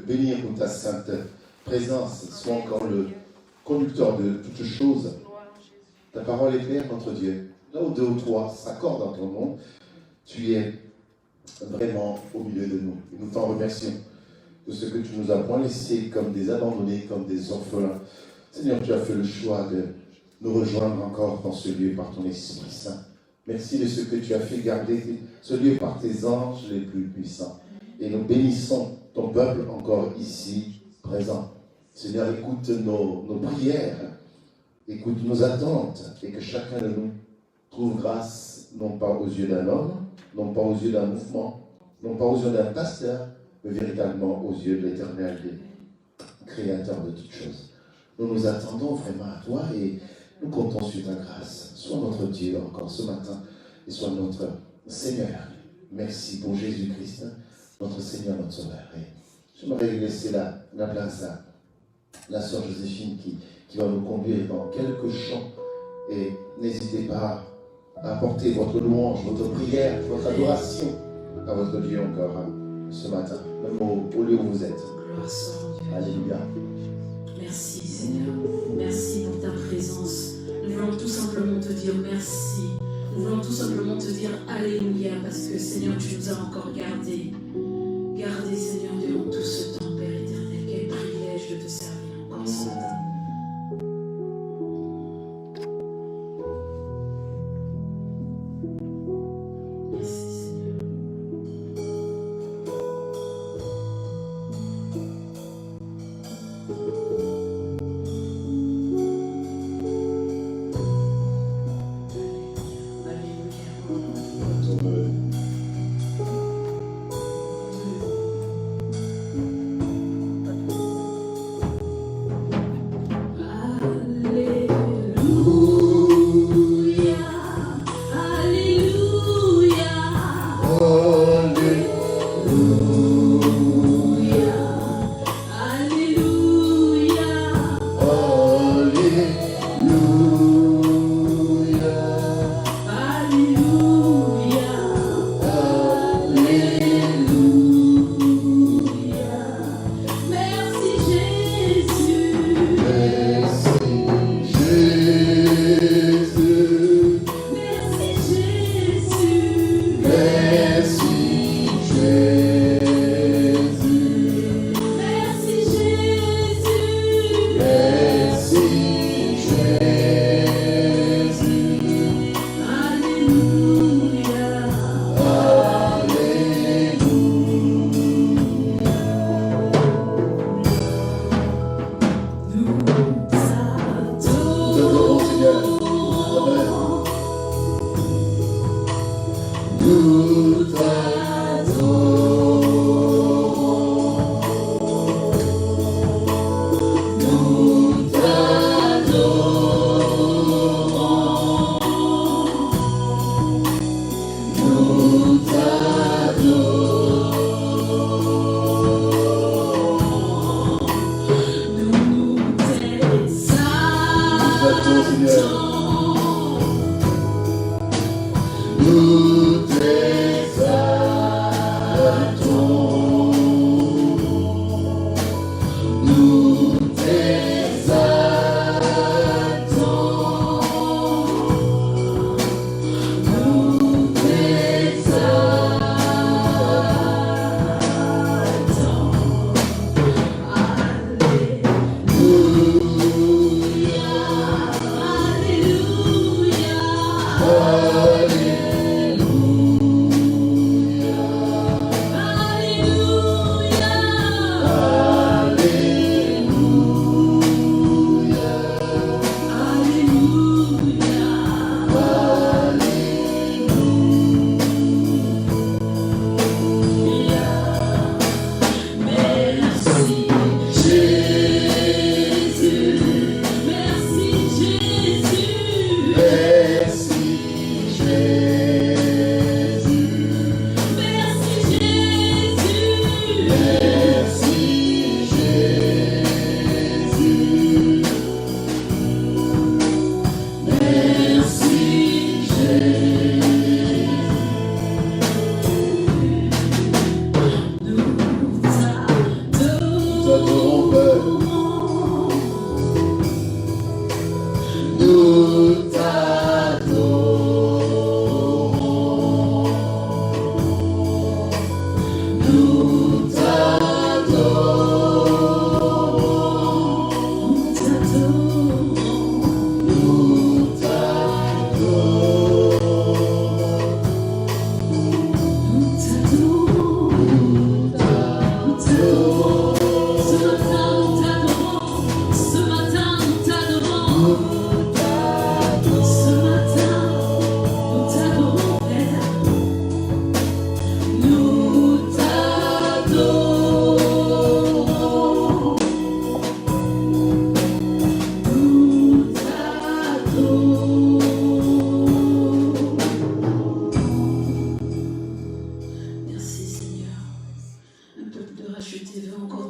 bénir pour ta sainte présence. Sois encore le conducteur de toutes choses. Ta parole est claire, notre Dieu. Là où deux ou trois s'accordent dans ton nom, tu es vraiment au milieu de nous. Et nous t'en remercions de ce que tu nous as point laissé comme des abandonnés, comme des orphelins. Seigneur, tu as fait le choix de nous rejoindre encore dans ce lieu par ton Esprit Saint. Merci de ce que tu as fait garder ce lieu par tes anges les plus puissants. Et nous bénissons ton peuple encore ici présent. Seigneur, écoute nos prières, écoute nos attentes, et que chacun de nous trouve grâce, non pas aux yeux d'un homme, non pas aux yeux d'un mouvement, non pas aux yeux d'un pasteur, mais véritablement aux yeux de l'Éternel, créateur de toutes choses. Nous nous attendons vraiment à toi et nous comptons sur ta grâce. Sois notre Dieu encore ce matin et sois notre Seigneur. Merci pour Jésus-Christ, notre Seigneur, notre Sauveur. Et j'aimerais laisser la place à la sœur Joséphine qui va nous conduire dans quelques chants. Et n'hésitez pas à apporter votre louange, votre prière, votre adoration à votre Dieu encore ce matin, même au lieu où vous êtes. Gloire soit en Dieu. Alléluia. Merci Seigneur, merci pour ta présence. Nous voulons tout simplement te dire merci. Nous voulons tout simplement te dire Alléluia parce que Seigneur, tu nous as encore gardés. Gardés Seigneur durant tout ce temps, Père éternel. Quel privilège de te servir encore ce matin. Nous t'exaltons.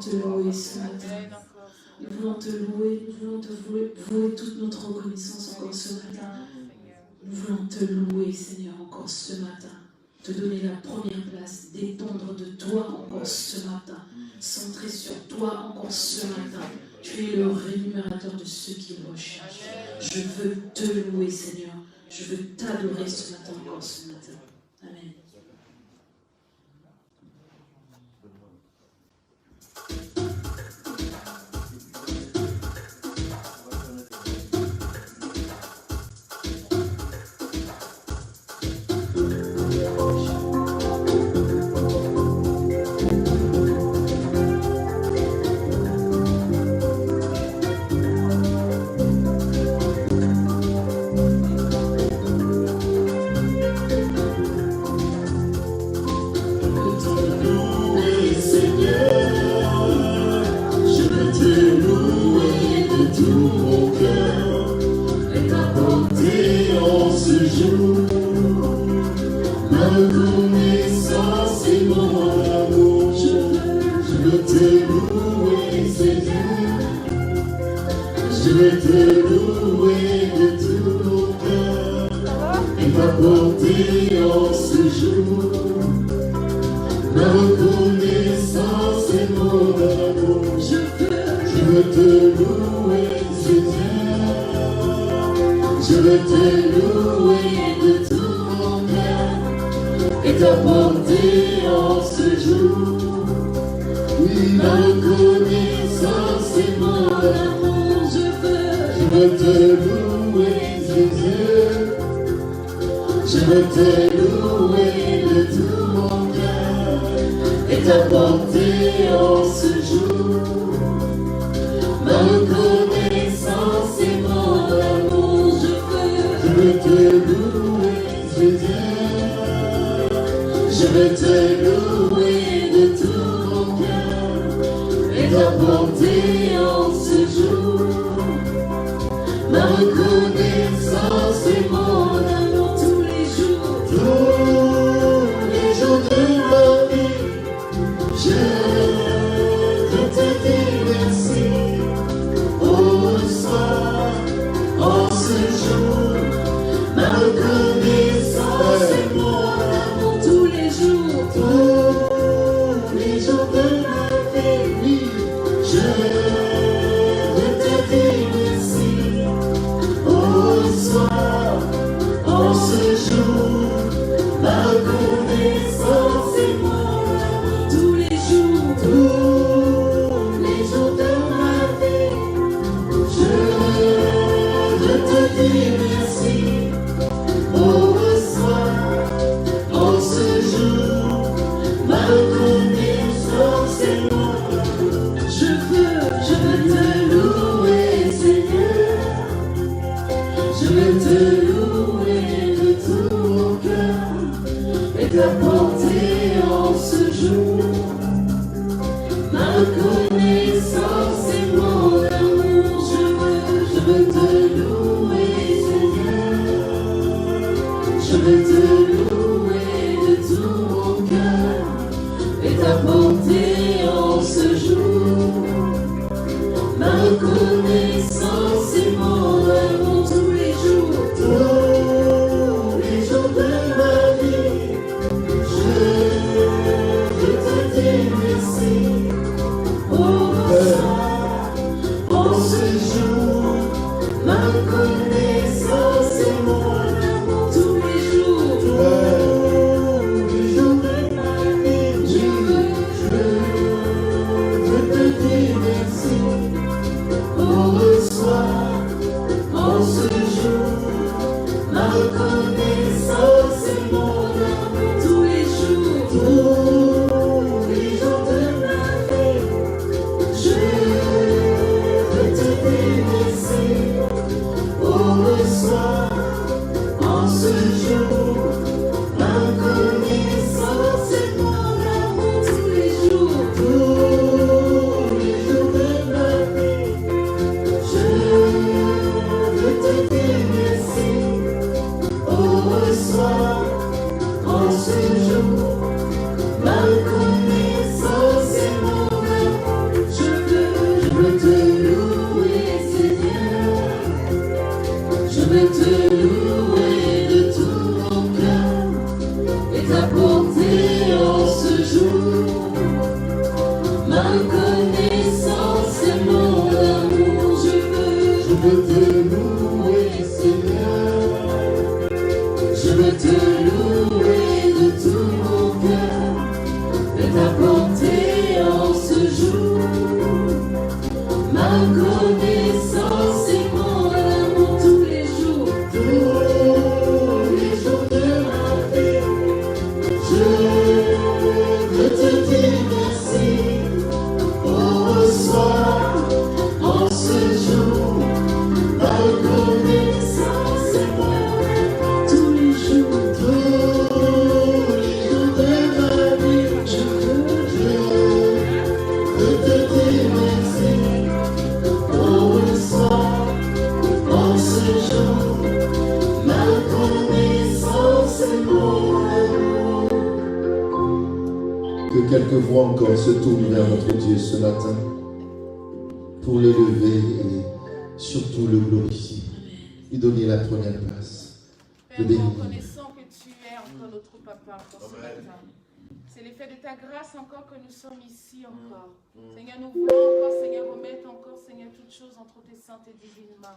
te louer ce matin. Nous voulons te louer, nous voulons te vouer toute notre reconnaissance encore ce matin. Nous voulons te louer, Seigneur, encore ce matin. Te donner la première place, dépendre de toi encore ce matin. Centrer sur toi encore ce matin. Tu es le rémunérateur de ceux qui le recherchent. Je veux te louer, Seigneur. Je veux t'adorer ce matin encore ce matin. Amen. et t'apporter en ce jour ma connaissance et mon amour. Je veux te louer, Seigneur. Je veux te louer de tout mon cœur et t'apporter en ce jour ma connaissance et mon amour tous les jours de ma vie. Je veux te dire merci au soir, en ce jour, ma connaissance et mon amour tous les jours de ma vie. Je veux te dire merci au soir, en ce jour, ma connaissance et mon amour. Que quelques voix encore se tournent vers notre Dieu ce matin pour l'élever et surtout le glorifier. Lui donner la première place. Père, nous reconnaissons que tu es encore notre papa encore ce matin. C'est l'effet de ta grâce encore que nous sommes ici encore. Seigneur, nous voulons encore, Seigneur, remettre encore, Seigneur, toutes choses entre tes saintes et divines mains.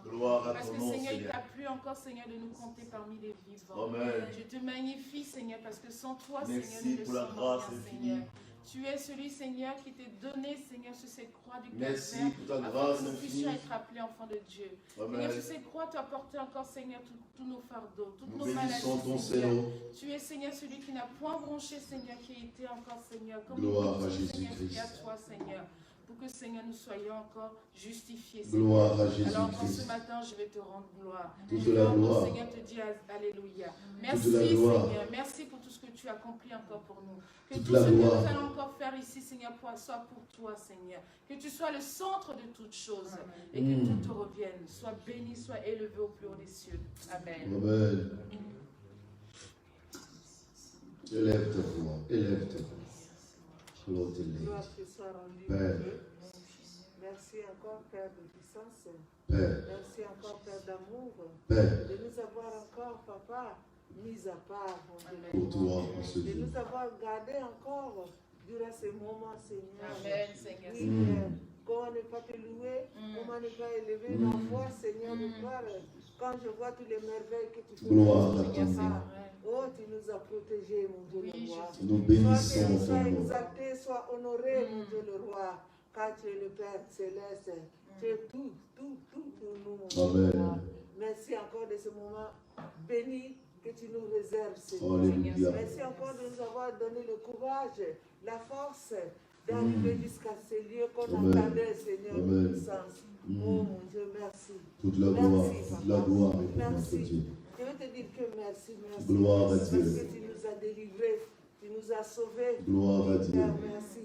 Parce que, Seigneur, il t'a plu encore, Seigneur, de nous compter parmi les vivants. Amen. Je te magnifie, Seigneur, parce que sans toi, Merci Seigneur, nous ne pour la sommes grâce rien, infinie. Seigneur. Tu es celui, Seigneur, qui t'est donné, Seigneur, sur cette croix du Merci Calvaire, pour ta afin grâce que nous infinie. puissions être appelés enfants de Dieu. Amen. Seigneur, sur cette croix, tu as porté encore, Seigneur, tous nos fardeaux, toutes Nous nos bénissons ton maladies, Seigneur. Seigneur. Tu es, Seigneur, celui qui n'a point bronché, Seigneur, qui a été encore, Seigneur, comme Gloire nous à disons, Seigneur, Jésus-Christ. qui à toi, Seigneur, pour que, Seigneur, nous soyons encore justifiés, Gloire à Seigneur. Alors, encore ce Jésus-Christ. matin, je vais te rendre gloire. Toute Je vais la encore, gloire. Seigneur, te dire Alléluia. Merci, la gloire. Seigneur. Merci pour tout ce que tu as accompli encore pour nous. Que Toute tout la ce que gloire. nous allons encore faire ici, Seigneur, soit pour toi, Seigneur. Que tu sois le centre de toutes choses et que tout te revienne. Sois béni, sois élevé au plus haut des cieux. Amen. Amen. Élève ta voix, élève ta voix. L'autre élève. Gloire te soit rendue, Père. mon Dieu. Merci encore, Père de puissance. Père, Merci encore, Père d'amour, Père, de nous avoir encore, Papa, mis à part, mon Dieu. pour toi en ce De jour. nous avoir gardés encore durant ces moments, Seigneur. Amen, Seigneur. Oui, Père. Comment ne pas te louer, comment ne pas élever ma voix, Seigneur, de gloire, quand je vois toutes les merveilles que tu fais. Gloire à Seigneur, ton ça. nom. Oh, tu nous as protégés, mon Dieu, le roi. Nous Sois bénissons béni, ton sois nom. exalté, sois honoré, mon Dieu le roi, car tu es le Père céleste. Tu es tout pour nous, mon Dieu le Amen. roi. Merci encore de ce moment béni que tu nous réserves, Seigneur. Alléluia. Merci encore de nous avoir donné le courage, la force d'arriver jusqu'à ces lieux qu'on Amen. entendait, Seigneur, Amen. de puissance. Oh mon Dieu, merci. Toute la Merci, gloire, Papa. toute la gloire est pour notre Merci. Dieu. Je veux te dire que merci, merci. Gloire à Parce Dieu. que tu nous as délivrés, tu nous as sauvés. Gloire à Père, Dieu. merci.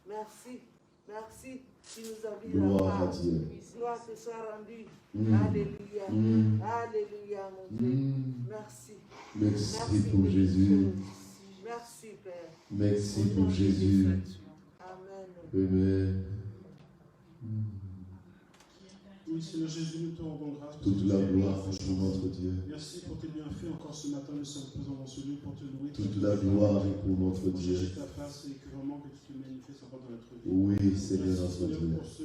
Merci. Merci. Tu nous as mis Gloire à là-bas. Dieu. Gloire te soit rendue. Mm. Alléluia. Mm. Alléluia, mon Dieu. Mm. Merci. Merci pour Jésus. Merci, Père. Merci Au nom pour de Jésus. Amen. Amen. Oui, Seigneur Jésus, nous te rendons grâce. Toute la gloire est pour notre Dieu. Merci pour tes bienfaits. Encore ce matin, nous sommes présents dans ce lieu pour te louer. Toute la gloire est pour notre Pour Dieu. chercher ta face et que vraiment que tu te manifestes encore dans notre vie. Oui, Seigneur Merci, notre Seigneur, Dieu. pour ce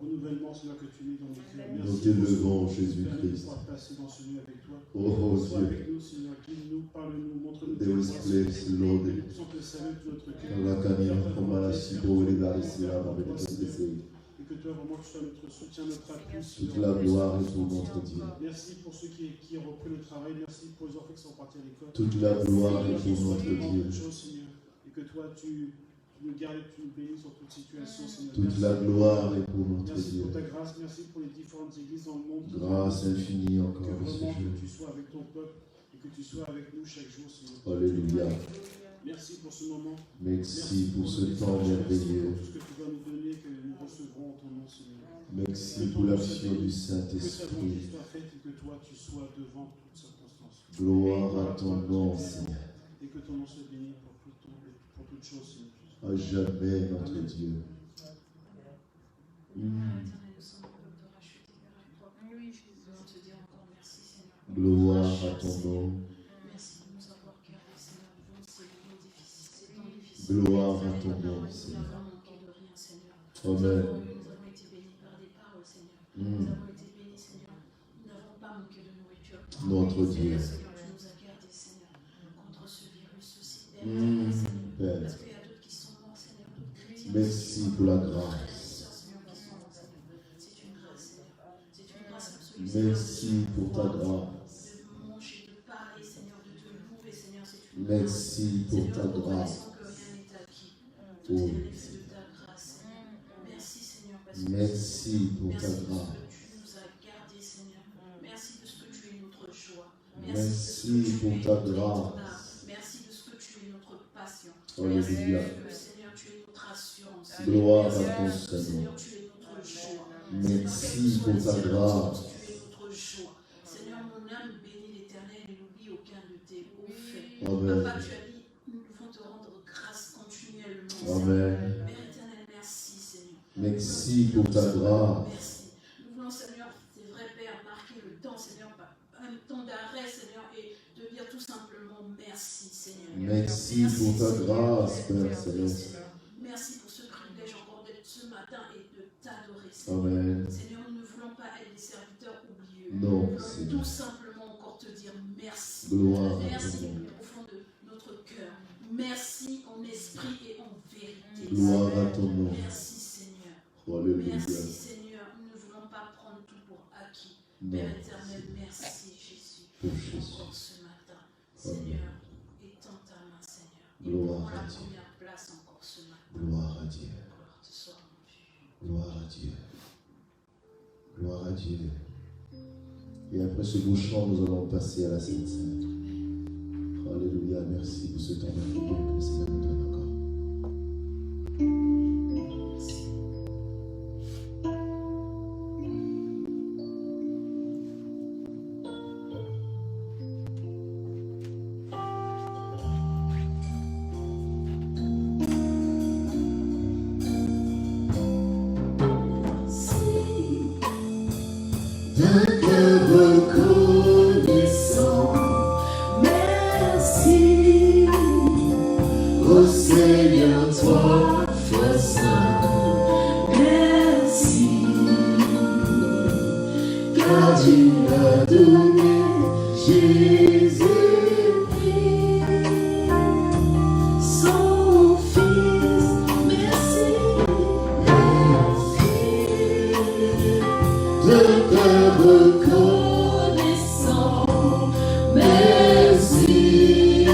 renouvellement, Seigneur, que tu mets dans nos cœurs. Nous Merci t'élevons, pour ce qui nous permet de Jésus-Christ. pouvoir passer dans ce lieu avec toi. Oh Sois Dieu. avec nous, Seigneur. Guide-nous, parle-nous, montre-nous There is place, Lord. Que nous puissions te saluer de notre cœur. La canine, comme à la chipo, et les gars, ici, là, avec les essais. Et que toi, vraiment, tu sois notre soutien, notre appui. Toute Seigneur. la gloire est pour notre Dieu. Merci pour ceux qui ont repris le travail. Merci pour les enfants qui sont partis à l'école. Toute la gloire est pour notre Seigneur, Dieu. toutes choses, Seigneur. Et que toi, tu nous gardes et tu nous bénis sur toute situation, Seigneur. Toute la gloire est pour notre Merci Dieu. pour ta grâce. Merci pour les différentes églises dans le monde. Grâce infinie Que encore à ce vraiment que jour. tu sois avec ton peuple et que tu sois avec nous chaque jour, Seigneur. Alléluia. Merci pour ce moment. Merci pour ce temps Merci merveilleux. pour tout ce que tu vas nous donner, que nous recevrons en ton nom, Seigneur. Merci pour l'action du Que ta volonté Saint-Esprit. soit faite et que toi, tu sois devant toutes circonstances. Gloire à ton nom, Seigneur. Et que ton nom soit béni pour toutes choses, Seigneur. À jamais, notre Dieu. Oui, Jésus. te dire encore merci, Seigneur. Gloire à ton nom. Merci de nous avoir gardés, Seigneur. Seigneur. Gloire à ton Nous nom, n'avons Seigneur. pas manqué de rien, Seigneur. Amen. Nous avons été bénis par des paroles, Seigneur. Nous avons été bénis, Seigneur. Nous n'avons pas manqué de nourriture. Notre Dieu. Seigneur, tu nous as gardés, Seigneur, contre ce virus aussi. Seigneur. Père. Parce qu'il y a d'autres qui sont morts, Seigneur, d'autres chrétiens. Merci pour la grâce. Seigneur, qui sont morts, Seigneur. C'est une grâce, Seigneur. C'est une grâce absolue. Merci pour ta grâce. De manger, de parler, Seigneur, de te louer, Seigneur, c'est une grâce. Merci pour ta Seigneur, grâce. reconnaissons que rien n'est acquis. Oh, Tout est l'effet de ta grâce, Seigneur. Merci, Seigneur, parce que merci pour ta merci grâce. parce que tu nous as gardés, Seigneur. Merci parce que tu es notre joie. Merci pour ta grâce. Merci de ce que tu es notre passion. Alléluia. Merci que, Seigneur, tu es notre assurance. Gloire à Merci ton parce que, Seigneur. Seigneur, tu es notre joie. Merci pour ta grâce. Tu es notre joie. Seigneur, mon âme bénit l'Éternel et n'oublie aucun de tes hauts faits. Amen. Papa, tu as dit, nous devons te rendre grâce continuellement. Amen. Père éternel, merci, Seigneur. Merci pour ta grâce. Merci. Nous voulons, Seigneur, c'est vrai, Père, marquer le temps, Seigneur, un temps d'arrêt, Seigneur, et de dire tout simplement merci, Seigneur. Merci pour ta grâce, Père Céleste. Merci pour ce privilège encore d'être ce matin et de t'adorer, Seigneur. Amen. Seigneur, nous ne voulons pas être des serviteurs oublieux. Non, Nous voulons Seigneur. tout simplement encore te dire merci. Gloire à Merci ton du nom. plus profond de notre cœur. Merci en esprit et en vérité. Gloire à ton nom. Merci, Seigneur. Alléluia. Merci, Seigneur. Nous ne voulons pas prendre tout pour acquis. Père Non, éternel, merci, Jésus. pour Jésus. Encore ce matin, Seigneur, étends ta main, Seigneur. Et Gloire prends à la Dieu. première place encore ce matin. Gloire à Dieu. Gloire te soit rendue. Gloire à Dieu. Gloire à Dieu. Et après ce beau chant, nous allons passer à la Sainte Seine. Alléluia. Merci pour ce temps merveilleux que le Seigneur nous donne encore. D'un cœur reconnaissant, merci au Seigneur, toi, foi saint, merci, car tu as donné Jésus-Christ, son Fils, merci, de cœur reconnaissant, merci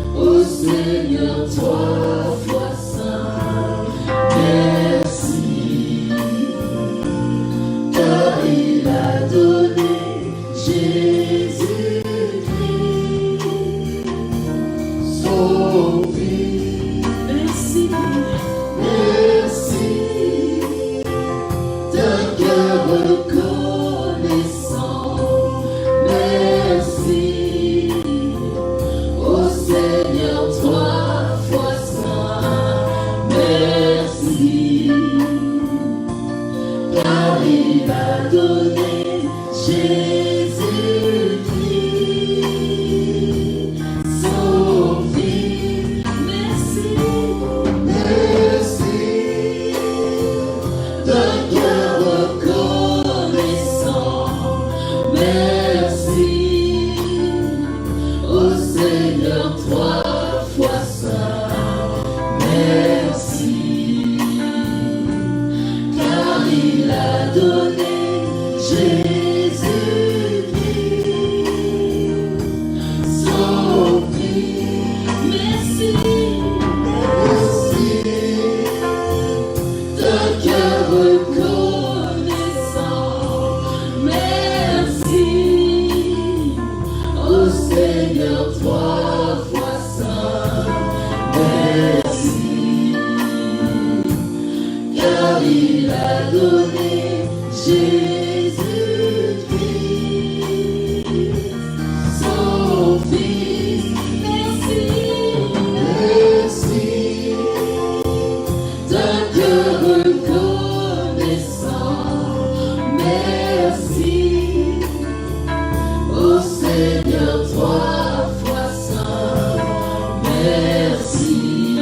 au Seigneur, toi, foi saint, merci, car il a donné Jésus-Christ, son Fils, merci, merci. D'un cœur reconnaissant, merci au Seigneur, toi, foi saint, merci, car il a donné Jésus-Christ, son Fils, merci, merci. D'un cœur reconnaissant, merci au Seigneur, toi, foi saint, merci, car il a donné Jésus-Christ, son Fils, merci, merci. D'un cœur reconnaissant, merci au Seigneur, toi, foi saint, merci, car il a donné Jésus-Christ, son Fils, merci, merci. D'un cœur reconnaissant, merci au Seigneur, toi, foi saint, merci,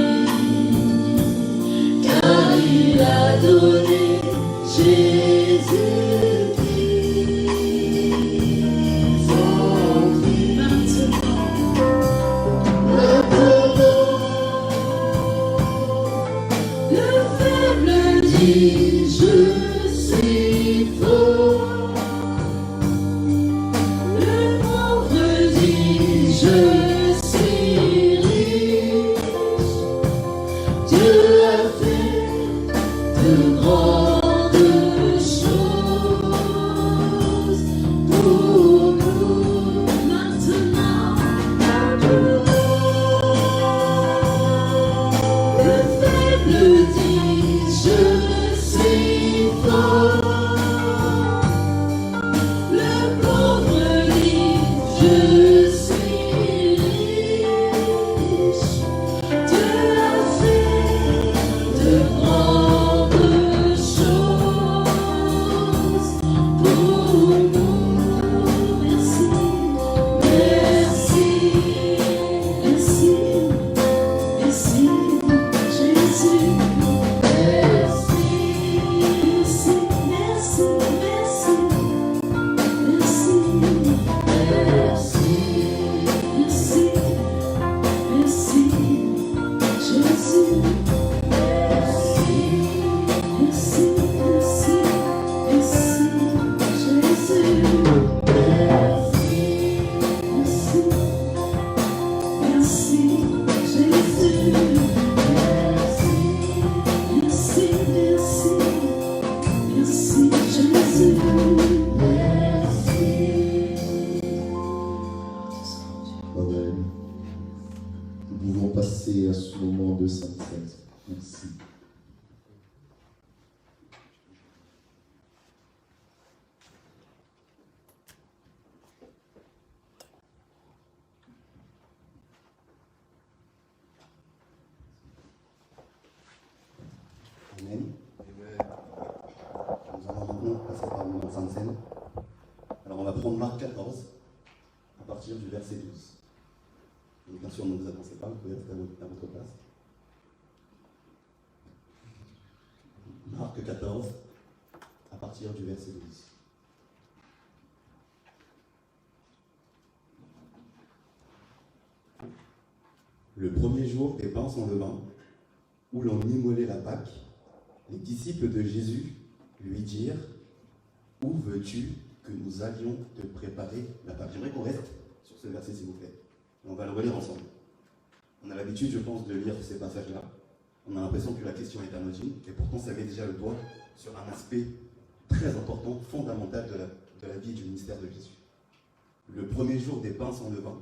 Amen. Nous allons maintenant passer par le moment de Sainte Seine. Alors on va prendre Marc 14, à partir du verset 12. Donc, bien sûr, ne vous avancez pas, vous pouvez rester à votre place. Marc 14, à partir du verset 12. Le premier jour des pains sans levain, où l'on immolait la Pâque, les disciples de Jésus lui dirent « Où veux-tu que nous allions te préparer la Pâque ?» J'aimerais qu'on reste sur ce verset, s'il vous plaît. Et on va le relire ensemble. On a l'habitude, je pense, de lire ces passages-là. On a l'impression que la question est anodine, et pourtant ça met déjà le doigt sur un aspect très important, fondamental de la vie du ministère de Jésus. Le premier jour des pains sans levain,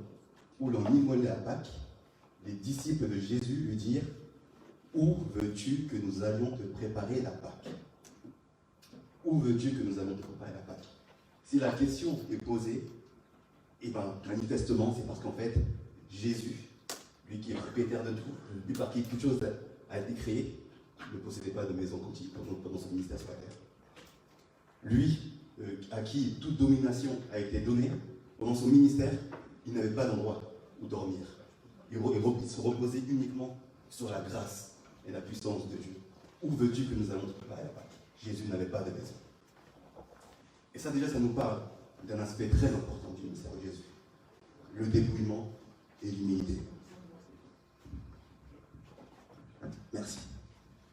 où l'on immolait la Pâque, les disciples de Jésus lui dirent « Où veux-tu que nous allions te préparer la Pâque ?» Où veux-tu que nous allions te préparer la Pâque? Si la question est posée, et bien manifestement c'est parce qu'en fait, Jésus, lui qui est propriétaire de tout, lui par qui toute chose a été créée, ne possédait pas de maison pendant son ministère sur la terre. Lui, à qui toute domination a été donnée, pendant son ministère, il n'avait pas d'endroit où dormir. Il se reposait uniquement sur la grâce et la puissance de Dieu. Où veux-tu que nous allons te préparer la Pâque? Jésus n'avait pas de maison. Et ça déjà, ça nous parle d'un aspect très important du ministère de Jésus. Le dépouillement et l'humilité. Merci.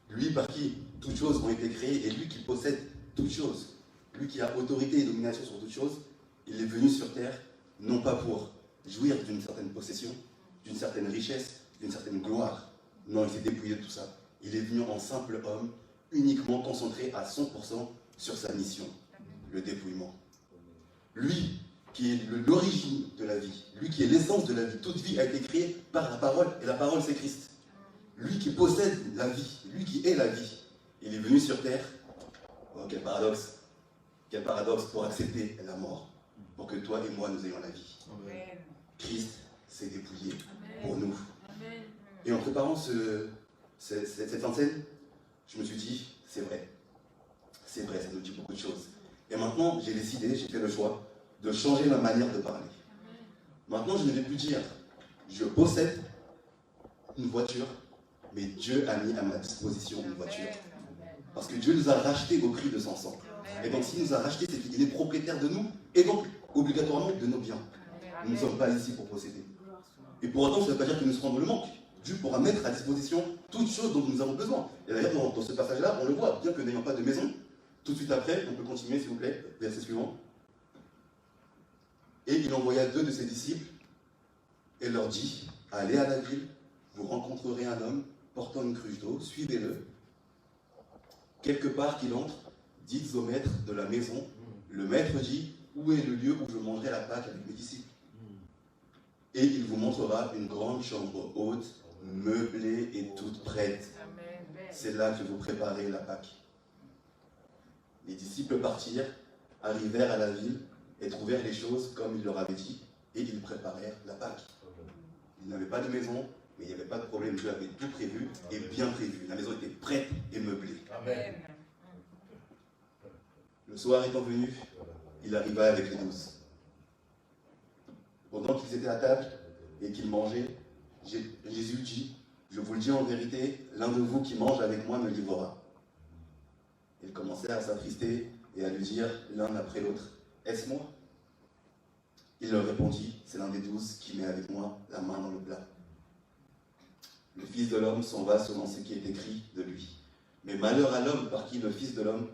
Lui par qui toutes choses ont été créées et lui qui possède toutes choses, lui qui a autorité et domination sur toutes choses, il est venu sur terre non pas pour jouir d'une certaine possession, d'une certaine richesse, d'une certaine gloire. Non, il s'est dépouillé de tout ça. Il est venu en simple homme, uniquement concentré à 100% sur sa mission, le dépouillement. Lui qui est l'origine de la vie, lui qui est l'essence de la vie. Toute vie a été créée par la parole, et la parole c'est Christ. Lui qui possède la vie, lui qui est la vie, il est venu sur terre. Oh, quel paradoxe pour accepter la mort, pour que toi et moi nous ayons la vie. Amen. Christ s'est dépouillé pour nous. Amen. Et en préparant cette enseigne, je me suis dit, c'est vrai, ça nous dit beaucoup de choses. Et maintenant, j'ai fait le choix de changer ma manière de parler. Maintenant, je ne vais plus dire, je possède une voiture, mais Dieu a mis à ma disposition une voiture. Parce que Dieu nous a rachetés au prix de son sang. Et donc, s'il nous a rachetés, c'est qu'il est propriétaire de nous, et donc, obligatoirement, de nos biens. Nous ne sommes pas ici pour posséder. Et pour autant, ça ne veut pas dire que nous serons dans le manque. Dieu pourra mettre à disposition toutes choses dont nous avons besoin. Et d'ailleurs, dans ce passage-là, on le voit, bien que n'ayant pas de maison, tout de suite après, on peut continuer, s'il vous plaît, verset suivant. Et il envoya 2 de ses disciples et leur dit, allez à la ville, vous rencontrerez un homme portant une cruche d'eau, suivez-le. Quelque part qu'il entre, dites au maître de la maison, le maître dit, où est le lieu où je mangerai la Pâque avec mes disciples? Et il vous montrera une grande chambre haute, meublée et toute prête. C'est là que vous préparez la Pâque. Les disciples partirent, arrivèrent à la ville et trouvèrent les choses comme il leur avait dit, et ils préparèrent la Pâque. Ils n'avaient pas de maison, mais il n'y avait pas de problème. Dieu avait tout prévu et bien prévu. La maison était prête et meublée. Amen. Le soir étant venu, il arriva avec les 12. Pendant qu'ils étaient à table et qu'ils mangeaient, Jésus dit, je vous le dis en vérité, l'un de vous qui mange avec moi me livrera. Ils commencèrent à s'attrister et à lui dire l'un après l'autre, est-ce moi? Il leur répondit, c'est l'un des 12 qui met avec moi la main dans le plat. Fils de l'homme s'en va selon ce qui est écrit de lui. Mais malheur à l'homme par qui le Fils de l'homme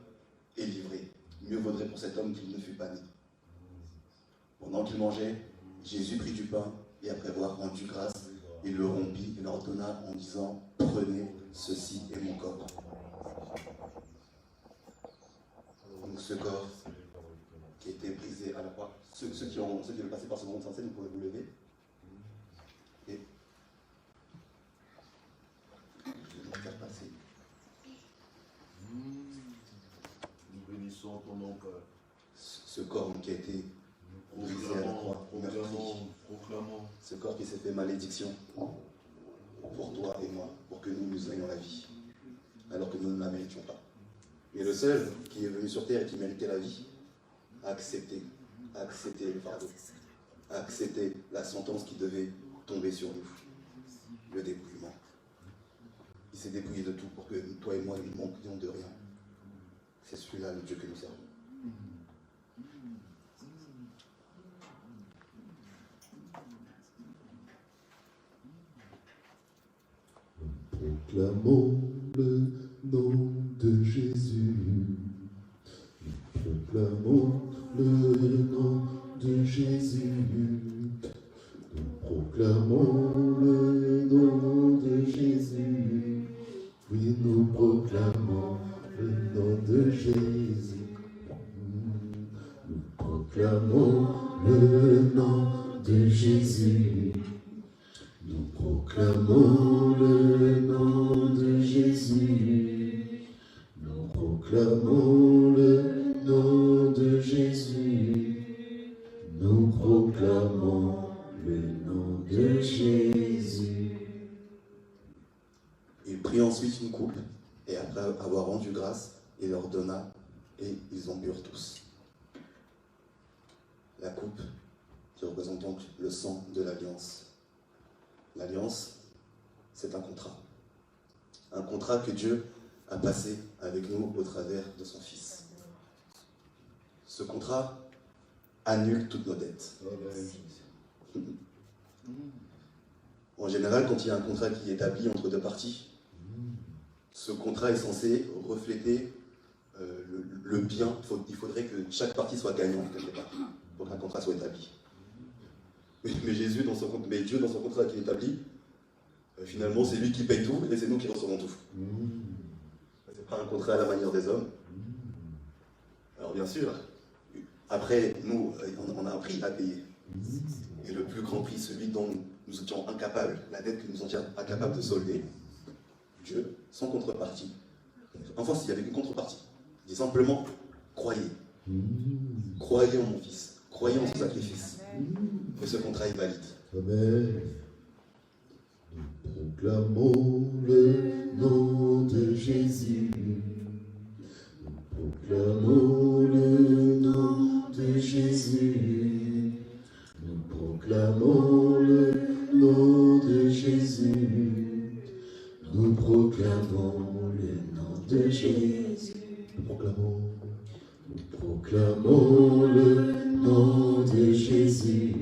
est livré. Mieux vaudrait pour cet homme qu'il ne fût pas né. Pendant qu'il mangeait, Jésus prit du pain et après avoir rendu grâce, il le rompit et leur donna en disant « Prenez, ceci est mon corps. » Donc ce corps qui a été brisé à la croix. Ceux qui veulent passer par ce moment de scène, vous pouvez vous lever. Et je vais faire passer. Nous bénissons ton nom, Père. Ce corps qui a été brisé à la croix, Proclamons. ce corps qui s'est fait malédiction pour toi et moi, pour que nous ayons la vie, alors que nous ne la méritions pas. Mais le seul qui est venu sur terre et qui méritait la vie, a accepté le fardeau, a accepté la sentence qui devait tomber sur nous, le dépouillement. Il s'est dépouillé de tout pour que toi et moi nous ne manquions de rien. C'est celui-là le Dieu que nous servons. Proclamons le nom de Jésus. Proclamons le nom de Jésus. Proclamons le nom de Jésus. Oui, nous proclamons le nom de Jésus. Nous proclamons le nom de Jésus. Nous proclamons le nom de Jésus. Nous proclamons le nom de Jésus. Nous proclamons le nom de Jésus. Il prit ensuite une coupe, et après avoir rendu grâce, il leur donna, et ils en burent tous. La coupe qui représente donc le sang de l'alliance. L'alliance, c'est un contrat. Un contrat que Dieu a passé avec nous au travers de son Fils. Ce contrat annule toutes nos dettes. En général, quand il y a un contrat qui est établi entre deux parties, ce contrat est censé refléter le bien. Il faudrait que chaque partie soit gagnante quelque part pour qu'un contrat soit établi. Mais Dieu, dans son contrat qui est établi, finalement, c'est lui qui paye tout et c'est nous qui recevons tout. C'est pas un contrat à la manière des hommes. Alors bien sûr, après, nous, on a un prix à payer. Et le plus grand prix, celui dont nous étions incapables, la dette que nous étions incapables de solder, Dieu, sans contrepartie. Enfin, s'il y avait une contrepartie, il dit simplement, croyez. Croyez en mon Fils. Croyez en son sacrifice. Et ce contrat est valide. Amen. Nous proclamons le nom de Jésus. Nous proclamons le nom de Jésus. Nous proclamons le nom de Jésus. Nous proclamons le nom de Jésus. Nous proclamons le nom de Jésus.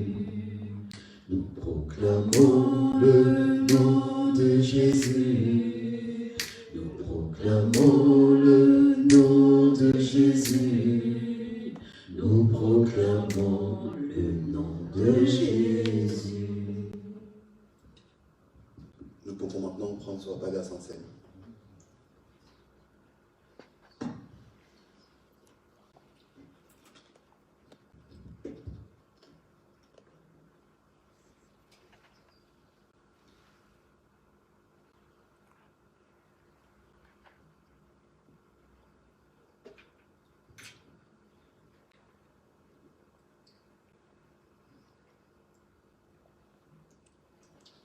Nous proclamons le nom de Jésus. Nous proclamons le nom de Jésus. Nous proclamons le nom de Jésus. Nous pouvons maintenant prendre sur la palais à Sainte-Seine.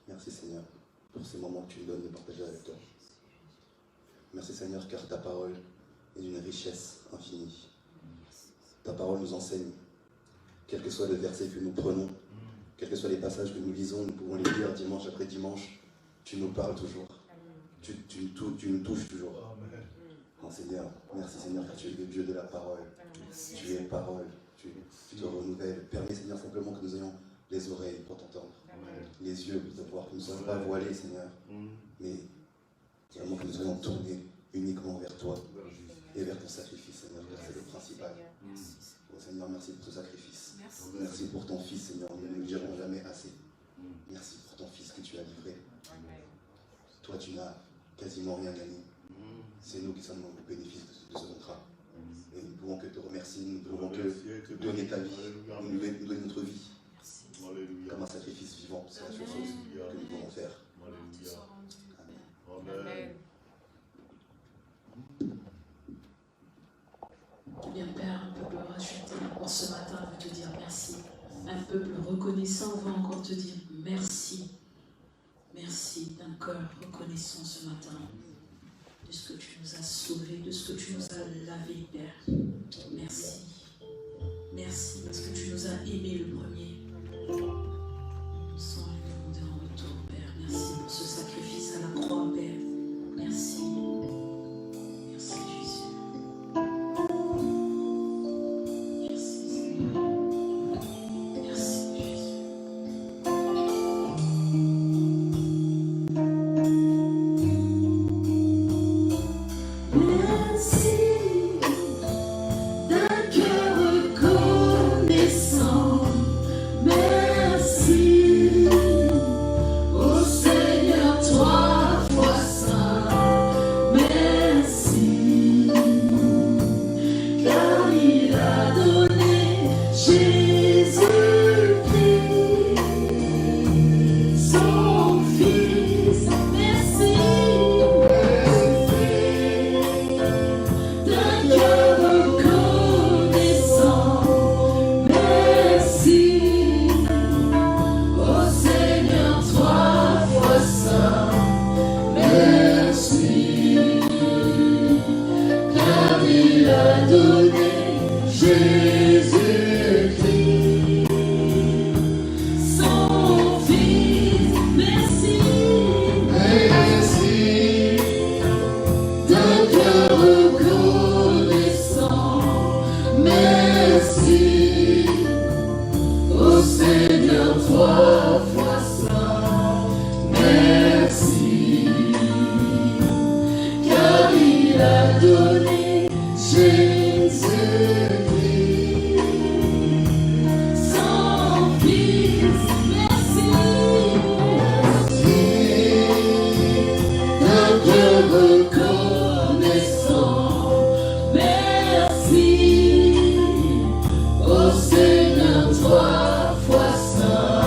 Merci Seigneur pour ces moments que tu nous donnes de partager avec toi. Merci Seigneur car ta parole est d'une richesse infinie. Ta parole nous enseigne, quel que soit le verset que nous prenons, quels que soient les passages que nous lisons, nous pouvons les lire dimanche après dimanche, tu nous parles toujours, tu nous touches toujours. Oh, Seigneur, merci Seigneur car tu es le Dieu de la parole. Tu es parole, tu te renouvelles. Permets Seigneur simplement que nous ayons les oreilles pour t'entendre, les yeux pour te voir, que nous ne soyons pas voilés, Seigneur, mais vraiment que nous soyons tournés uniquement vers toi et vers ton sacrifice, Seigneur, car c'est le principal. Oh, Seigneur, merci pour ce sacrifice. Merci pour ton Fils, Seigneur, nous ne le dirons jamais assez. Merci pour ton Fils que tu as livré. Toi, tu n'as quasiment rien gagné. C'est nous qui sommes au bénéfice de ce contrat. Et nous ne pouvons que te remercier, nous ne pouvons que donner ta vie, nous donner notre vie comme un sacrifice vivant. C'est la seule chose que nous pouvons faire. Amen. Bien Père, un peuple racheté encore ce matin veut te dire merci. Un peuple reconnaissant va encore te dire merci. Merci d'un cœur reconnaissant ce matin de ce que tu nous as sauvés, de ce que tu nous as lavés, Père. Merci. Merci parce que tu nous as aimés le premier. Sans lui demander en retour, Père. Merci pour ce sacrifice à la croix, Père. Merci. Merci Jésus. Merci Seigneur. Merci Jésus. Merci d'un cœur reconnaissant. Merci au Seigneur, trois fois saint. Merci, car il a donné Jésus-Christ, son Fils. Merci, d'un cœur reconnaissant. Merci au Seigneur, trois fois saint. Merci, car il a donné Jésus-Christ, son Fils. Merci, merci, d'un cœur reconnaissant. Merci au Seigneur, trois fois saint. Merci, car il a donné Jésus-Christ, son Fils. Merci, d'un cœur reconnaissant. Merci au Seigneur, trois fois saint.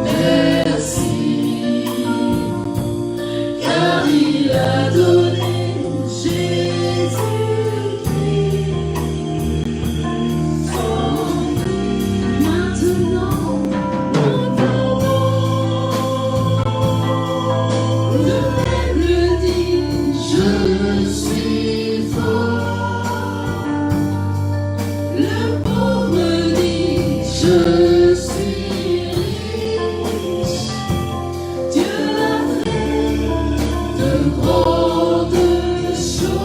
Merci, car il a donné Jésus-Christ, son Fils. Maintenant, le peuple dit, je suis fort. Le pauvre dit, je suis riche. Dieu a fait de grandes choses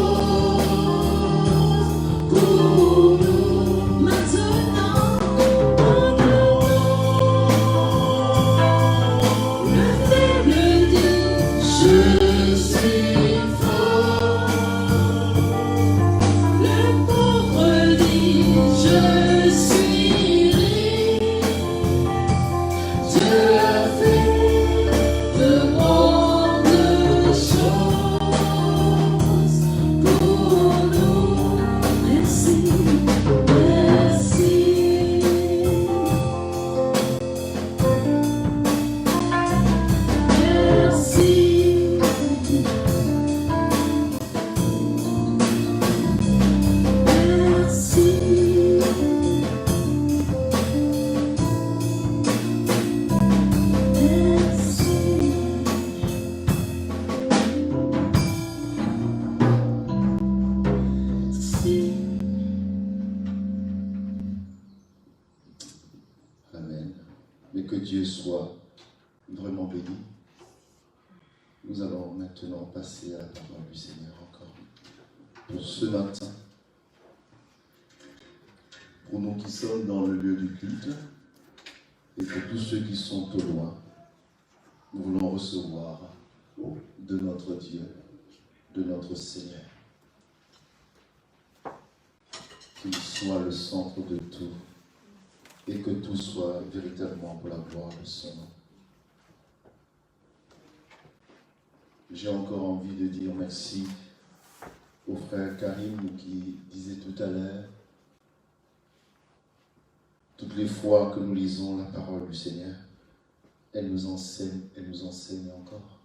pour nous. Maintenant, le faible dit, je suis fort. Le pauvre dit, je suis riche. Dieu a fait de grandes choses pour nous. Merci, merci. Merci. Merci. Merci. Amen. Mais que Dieu soit vraiment béni. Nous allons maintenant passer à la parole du Seigneur encore. Pour ce matin, pour nous qui sommes dans le lieu du culte, et que tous ceux qui sont au loin, nous voulons recevoir de notre Dieu, de notre Seigneur. Qu'il soit le centre de tout et que tout soit véritablement pour la gloire de son nom. J'ai encore envie de dire merci au frère Karim qui disait tout à l'heure, toutes les fois que nous lisons la parole du Seigneur, elle nous enseigne encore.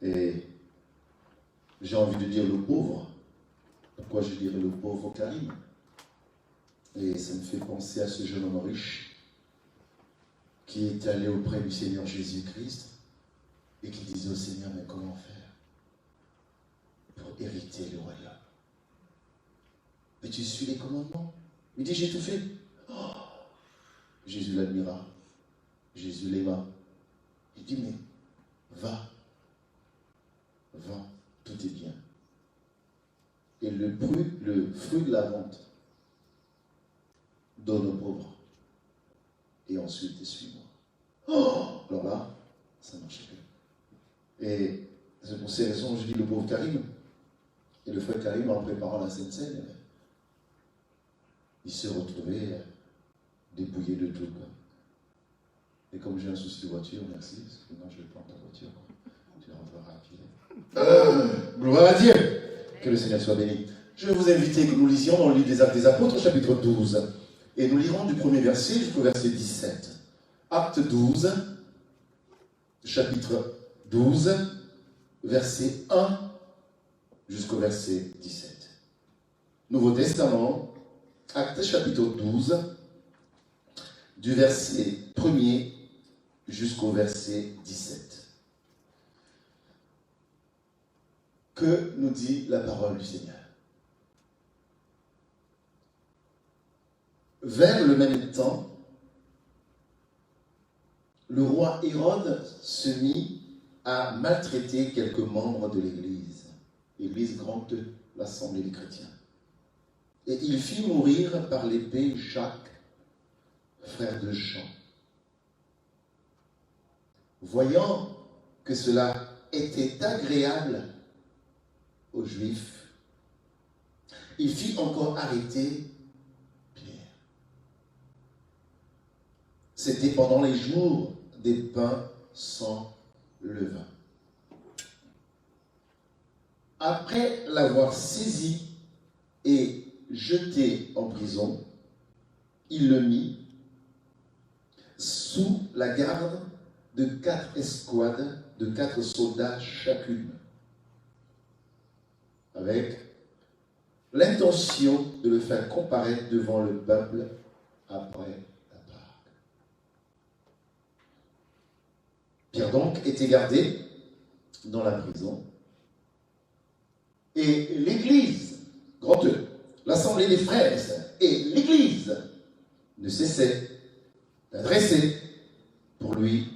Et j'ai envie de dire le pauvre. Pourquoi je dirais le pauvre Karim? Et ça me fait penser à ce jeune homme riche qui est allé auprès du Seigneur Jésus-Christ et qui disait au Seigneur, mais comment faire pour hériter le royaume? Mais tu suis les commandements. Il dit, j'ai tout fait. Oh, Jésus l'admira. Jésus l'aima. Il dit, mais va, tout est bien. Et le fruit de la vente, donne aux pauvres. Et ensuite, suis-moi. Oh, alors là, ça ne marchait plus. Et c'est pour ces raisons que je dis le pauvre Karim. Et le frère Karim, en préparant la Sainte Seine, il s'est retrouvé dépouillé de tout. Et comme j'ai un souci de voiture, merci, parce que maintenant je vais prendre ta voiture. Tu rentreras à pied. Gloire à Dieu! Que le Seigneur soit béni. Je vais vous inviter que nous lisions dans le livre des Actes des Apôtres, chapitre 12. Et nous lirons du premier verset jusqu'au verset 17. Acte 12, chapitre 12, verset 1 jusqu'au verset 17. Nouveau Testament, Acte chapitre 12, du verset 1er jusqu'au verset 17. Que nous dit la parole du Seigneur? Vers le même temps, le roi Hérode se mit à maltraiter quelques membres de l'Église grande, l'Assemblée des chrétiens. Et il fit mourir par l'épée Jacques, frère de Jean. Voyant que cela était agréable aux Juifs, il fit encore arrêter Pierre. C'était pendant les jours des pains sans levain. Après l'avoir saisi et jeté en prison, il le mit sous la garde de 4 escouades de 4 soldats chacune, avec l'intention de le faire comparaître devant le peuple après la Pâque. Pierre donc était gardé dans la prison, et l'Église, grand E, l'Assemblée des frères et l'Église ne cessaient d'adresser pour lui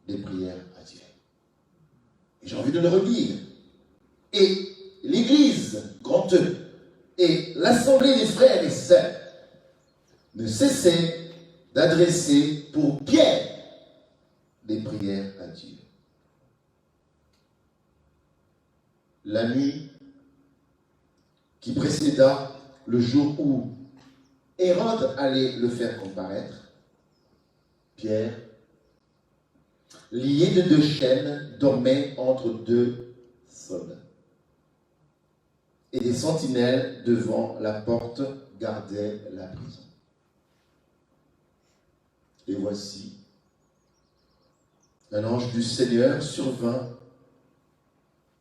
des prières à Dieu. Et j'ai envie de le relire. Et l'Église, grand E, et l'Assemblée des frères et sœurs ne cessaient d'adresser pour Pierre des prières à Dieu. La nuit qui précéda le jour où Hérode allait le faire comparaître, Pierre, lié de 2 chaînes, dormait entre 2 soldats. Et des sentinelles devant la porte gardaient la prison. Et voici, un ange du Seigneur survint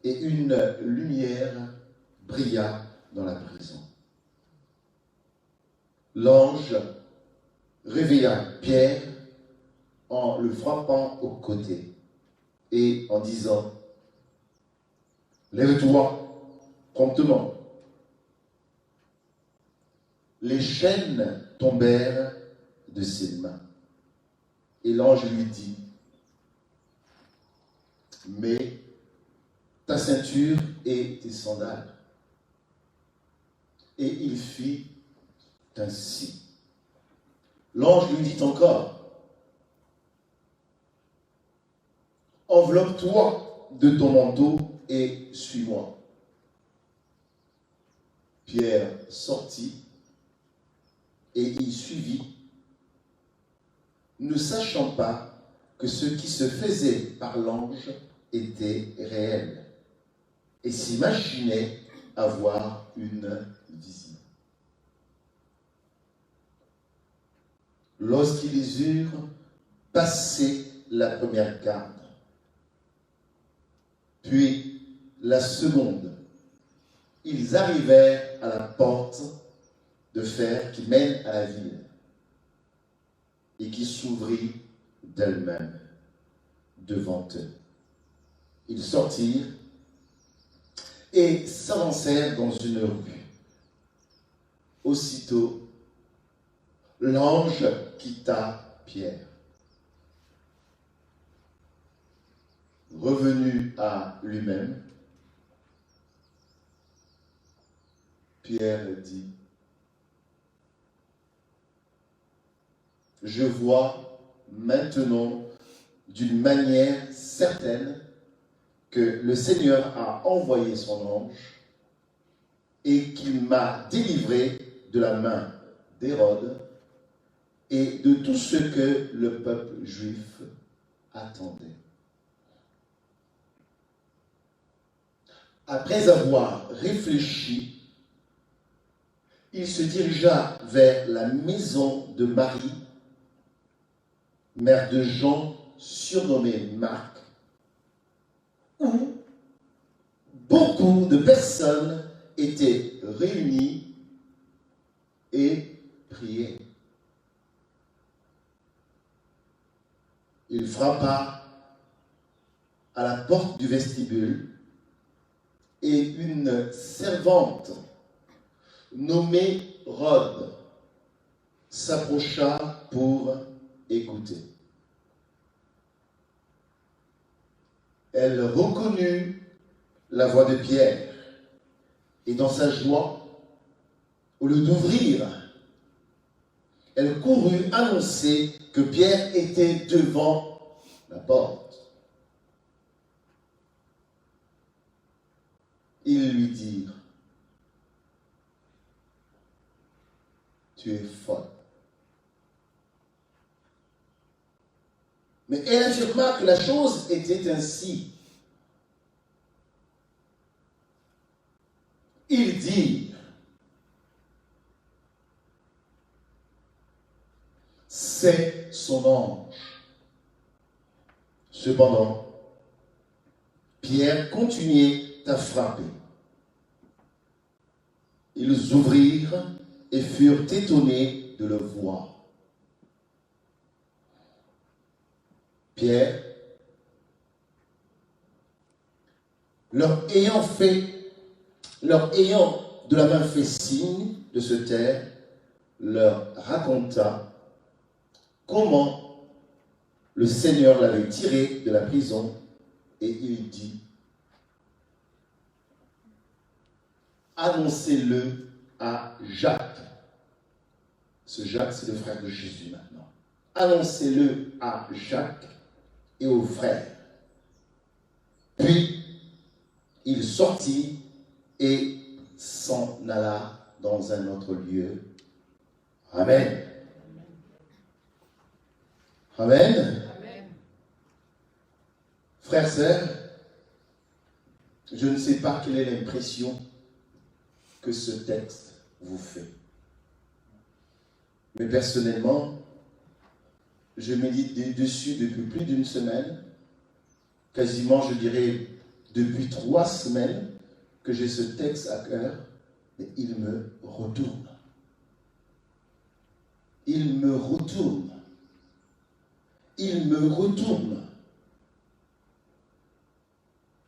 et une lumière brilla dans la prison. L'ange réveilla Pierre en le frappant au côté et en disant « Lève-toi !» Promptement, les chaînes tombèrent de ses mains. Et l'ange lui dit, « Mets ta ceinture et tes sandales. » Et il fit ainsi. L'ange lui dit encore, enveloppe-toi de ton manteau et suis-moi. Pierre sortit et il suivit, ne sachant pas que ce qui se faisait par l'ange était réel et s'imaginait avoir une vision. Lorsqu'ils eurent passé la première garde, puis la seconde, ils arrivèrent à la porte de fer qui mène à la ville et qui s'ouvrit d'elle-même devant eux. Ils sortirent et s'avancèrent dans une rue. Aussitôt, l'ange quitta Pierre. Revenu à lui-même, Pierre dit, « Je vois maintenant d'une manière certaine que le Seigneur a envoyé son ange et qu'il m'a délivré de la main d'Hérode et de tout ce que le peuple juif attendait. » Après avoir réfléchi, il se dirigea vers la maison de Marie, mère de Jean, surnommé Marc, où beaucoup de personnes étaient réunies et priaient. Il frappa à la porte du vestibule et une servante nommée Rhoda s'approcha pour écouter. Elle reconnut la voix de Pierre et dans sa joie, au lieu d'ouvrir, elle courut annoncer que Pierre était devant la porte. Ils lui dirent, « Tu es folle. » Mais elle affirma que la chose était ainsi. Ils dirent, « C'est son ange. » Cependant, Pierre continuait à frapper. Ils ouvrirent et furent étonnés de le voir. Pierre, leur ayant de la main fait signe de se taire, leur raconta comment le Seigneur l'avait tiré de la prison et il dit, annoncez-le à Jacques. Ce Jacques, c'est le frère de Jésus maintenant. Annoncez-le à Jacques et aux frères. Puis, il sortit et s'en alla dans un autre lieu. Amen. Amen. Amen. Frères, sœurs, je ne sais pas quelle est l'impression que ce texte vous fait. Mais personnellement, je médite dessus depuis plus d'une semaine, quasiment, je dirais, depuis 3 semaines que j'ai ce texte à cœur, et il me retourne. Il me retourne. Il me retourne.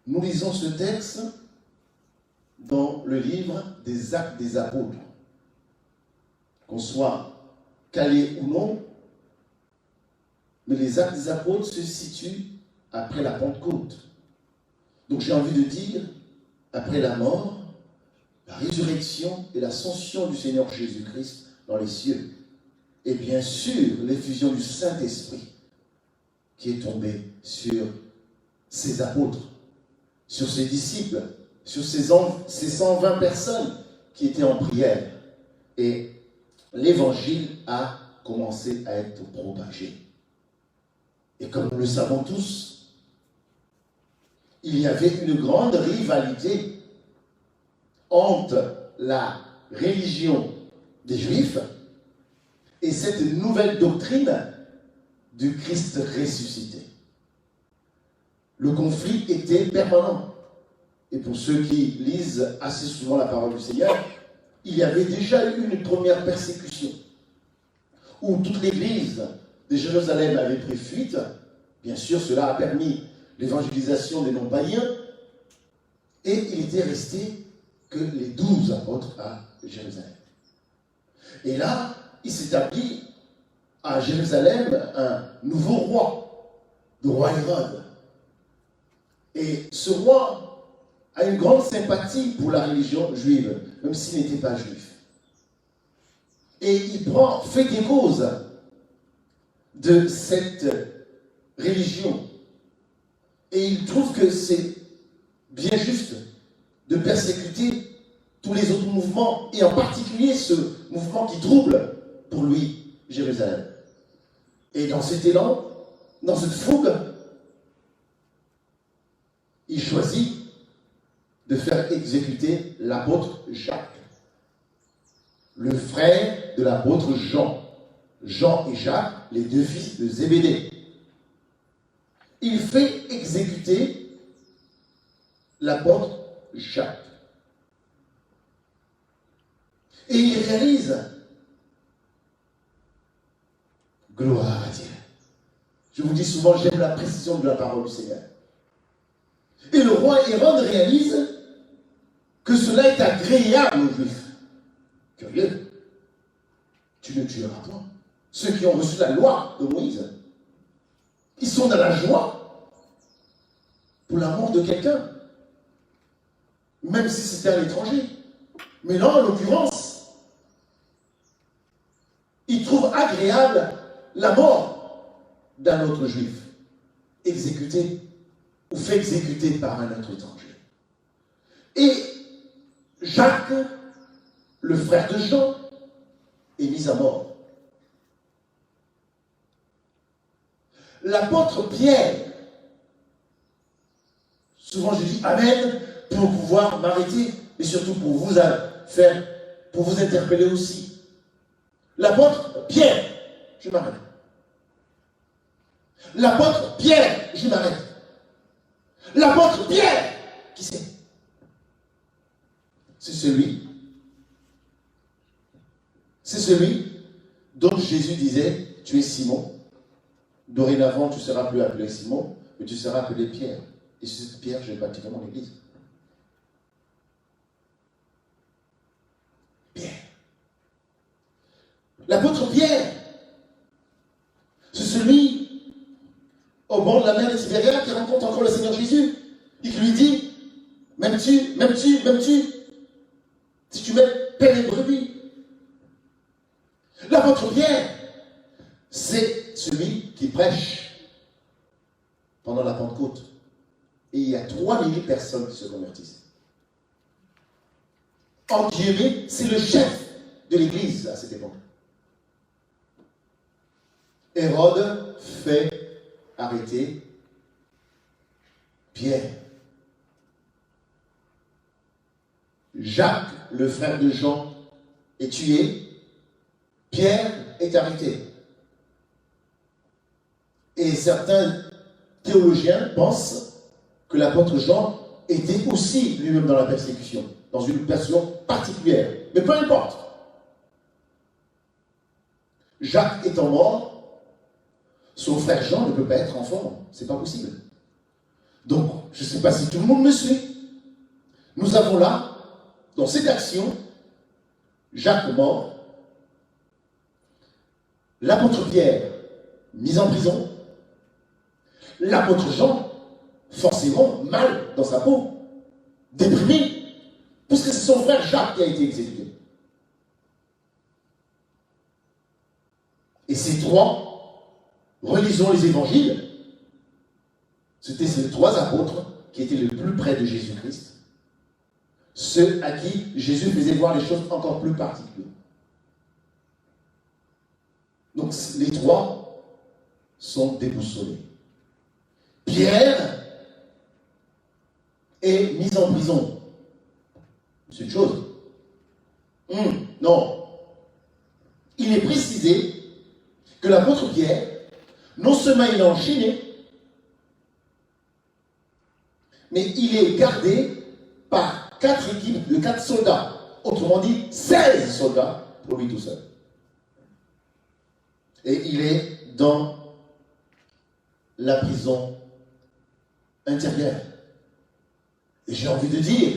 Nous lisons ce texte dans le livre des Actes des Apôtres. Qu'on soit calé ou non, mais les Actes des Apôtres se situent après la Pentecôte. Donc j'ai envie de dire, après la mort, la résurrection et l'ascension du Seigneur Jésus-Christ dans les cieux. et bien sûr l'effusion du Saint-Esprit qui est tombée sur ses apôtres, sur ses disciples, sur ces 120 personnes qui étaient en prière. Et l'évangile a commencé à être propagé. Et comme nous le savons tous, il y avait une grande rivalité entre la religion des Juifs et cette nouvelle doctrine du Christ ressuscité. Le conflit était permanent. Et pour ceux qui lisent assez souvent la parole du Seigneur, il y avait déjà eu une première persécution où toute l'église de Jérusalem avait pris fuite. Bien sûr, cela a permis l'évangélisation des non-païens. Et il n'était resté que les 12 apôtres à Jérusalem. Et là, il s'établit à Jérusalem un nouveau roi, le roi Hérode. Et ce roi a une grande sympathie pour la religion juive, même s'il n'était pas juif. Et il fait des causes de cette religion. Et il trouve que c'est bien juste de persécuter tous les autres mouvements, et en particulier ce mouvement qui trouble pour lui Jérusalem. Et dans cet élan, dans cette fougue, il choisit de faire exécuter l'apôtre Jacques, le frère de l'apôtre Jean. Jean et Jacques, les deux fils de Zébédée. Il fait exécuter l'apôtre Jacques. Et il réalise, gloire à Dieu. Je vous dis souvent, j'aime la précision de la parole du Seigneur. Et le roi Hérode réalise que cela est agréable aux Juifs. Curieux. Tu ne tueras pas. Ceux qui ont reçu la loi de Moïse, ils sont dans la joie pour la mort de quelqu'un, même si c'était un étranger. Mais là, en l'occurrence, ils trouvent agréable la mort d'un autre juif, exécuté ou fait exécuter par un autre étranger. Et Jacques, le frère de Jean, est mis à mort. L'apôtre Pierre, souvent je dis Amen pour pouvoir m'arrêter, mais surtout pour vous interpeller aussi. L'apôtre Pierre, je m'arrête. L'apôtre Pierre, je m'arrête. L'apôtre Pierre, qui c'est? C'est celui dont Jésus disait, tu es Simon, dorénavant tu ne seras plus appelé Simon, mais tu seras appelé Pierre. Et sur cette pierre, je bâtirai mon église. Pierre. L'apôtre Pierre, c'est celui au bord de la mer de Tibériade qui rencontre encore le Seigneur Jésus et qui lui dit, m'aimes-tu, si tu m'aimes, paie les brebis. L'apôtre Pierre, c'est celui qui prêche pendant la Pentecôte. Et il y a 3000 personnes qui se convertissent. En guillemets, c'est le chef de l'église à cette époque. Hérode fait arrêter Pierre. Jacques, le frère de Jean, est tué. Pierre est arrêté. Et certains théologiens pensent que l'apôtre Jean était aussi lui-même dans la persécution, dans une version particulière. Mais peu importe. Jacques étant mort, son frère Jean ne peut pas être en forme. C'est pas possible. Donc, je ne sais pas si tout le monde me suit. Nous avons là, dans cette action, Jacques mort, l'apôtre Pierre mis en prison, l'apôtre Jean forcément mal dans sa peau, déprimé, puisque c'est son frère Jacques qui a été exécuté. ces trois, relisons les évangiles, c'était ces trois apôtres qui étaient le plus près de Jésus-Christ, ceux à qui Jésus faisait voir les choses encore plus particulières. Donc les trois sont déboussolés. Pierre est mis en prison. C'est une chose. Non. Il est précisé que l'apôtre Pierre, non seulement il est enchaîné, mais il est gardé par 4 équipes de 4 soldats. Autrement dit, 16 soldats pour lui tout seul. Et il est dans la prison intérieure. Et j'ai envie de dire,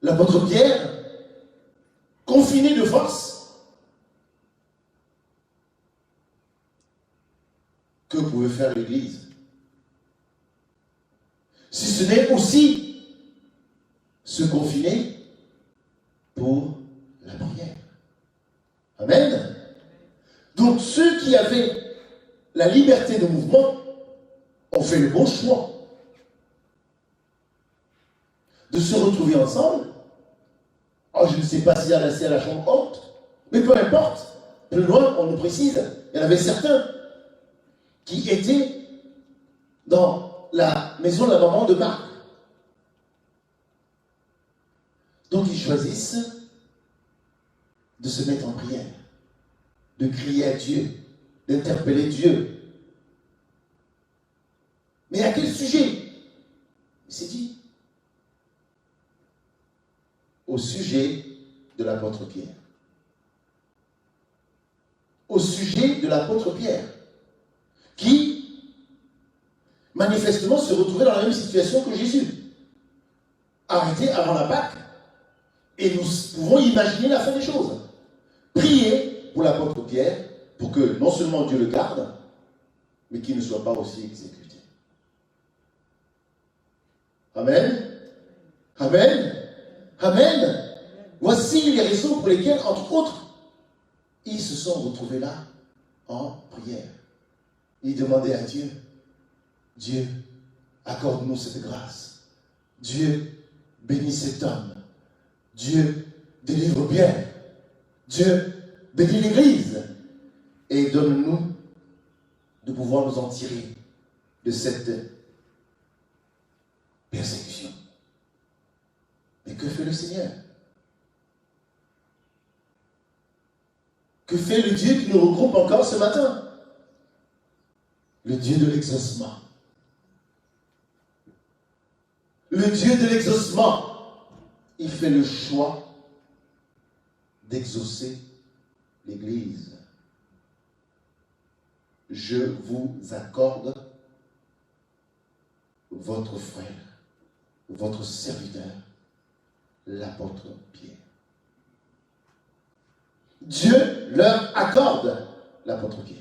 l'apôtre Pierre, confiné de force, que pouvait faire l'Église? Si ce n'est aussi se confiner pour la prière. Amen. Donc ceux qui avaient la liberté de mouvement ont fait le bon choix de se retrouver ensemble. Oh, je ne sais pas si c'est à la chambre haute, mais peu importe. Plus loin, on nous précise, il y en avait certains qui étaient dans la maison de la maman de Marc. Donc ils choisissent de se mettre en prière, de crier à Dieu, d'interpeller Dieu. Mais à quel sujet? C'est dit. Au sujet de l'apôtre Pierre. Au sujet de l'apôtre Pierre, qui, manifestement, se retrouvait dans la même situation que Jésus. Arrêté avant la Pâque. Et nous pouvons imaginer la fin des choses. Prier pour l'apôtre Pierre, pour que non seulement Dieu le garde, mais qu'il ne soit pas aussi exécuté. Amen. Amen. Amen. Voici les raisons pour lesquelles, entre autres, ils se sont retrouvés là, en prière. Ils demandaient à Dieu, Dieu, accorde-nous cette grâce. Dieu, bénis cet homme. Dieu, délivre bien. Dieu, bénis l'Église. Et donne-nous de pouvoir nous en tirer de cette persécution. Mais que fait le Seigneur? Que fait le Dieu qui nous regroupe encore ce matin? Le Dieu de l'exaucement. Le Dieu de l'exaucement. Il fait le choix d'exaucer l'Église. Je vous accorde votre frère, votre serviteur, l'apôtre Pierre. Dieu leur accorde l'apôtre Pierre.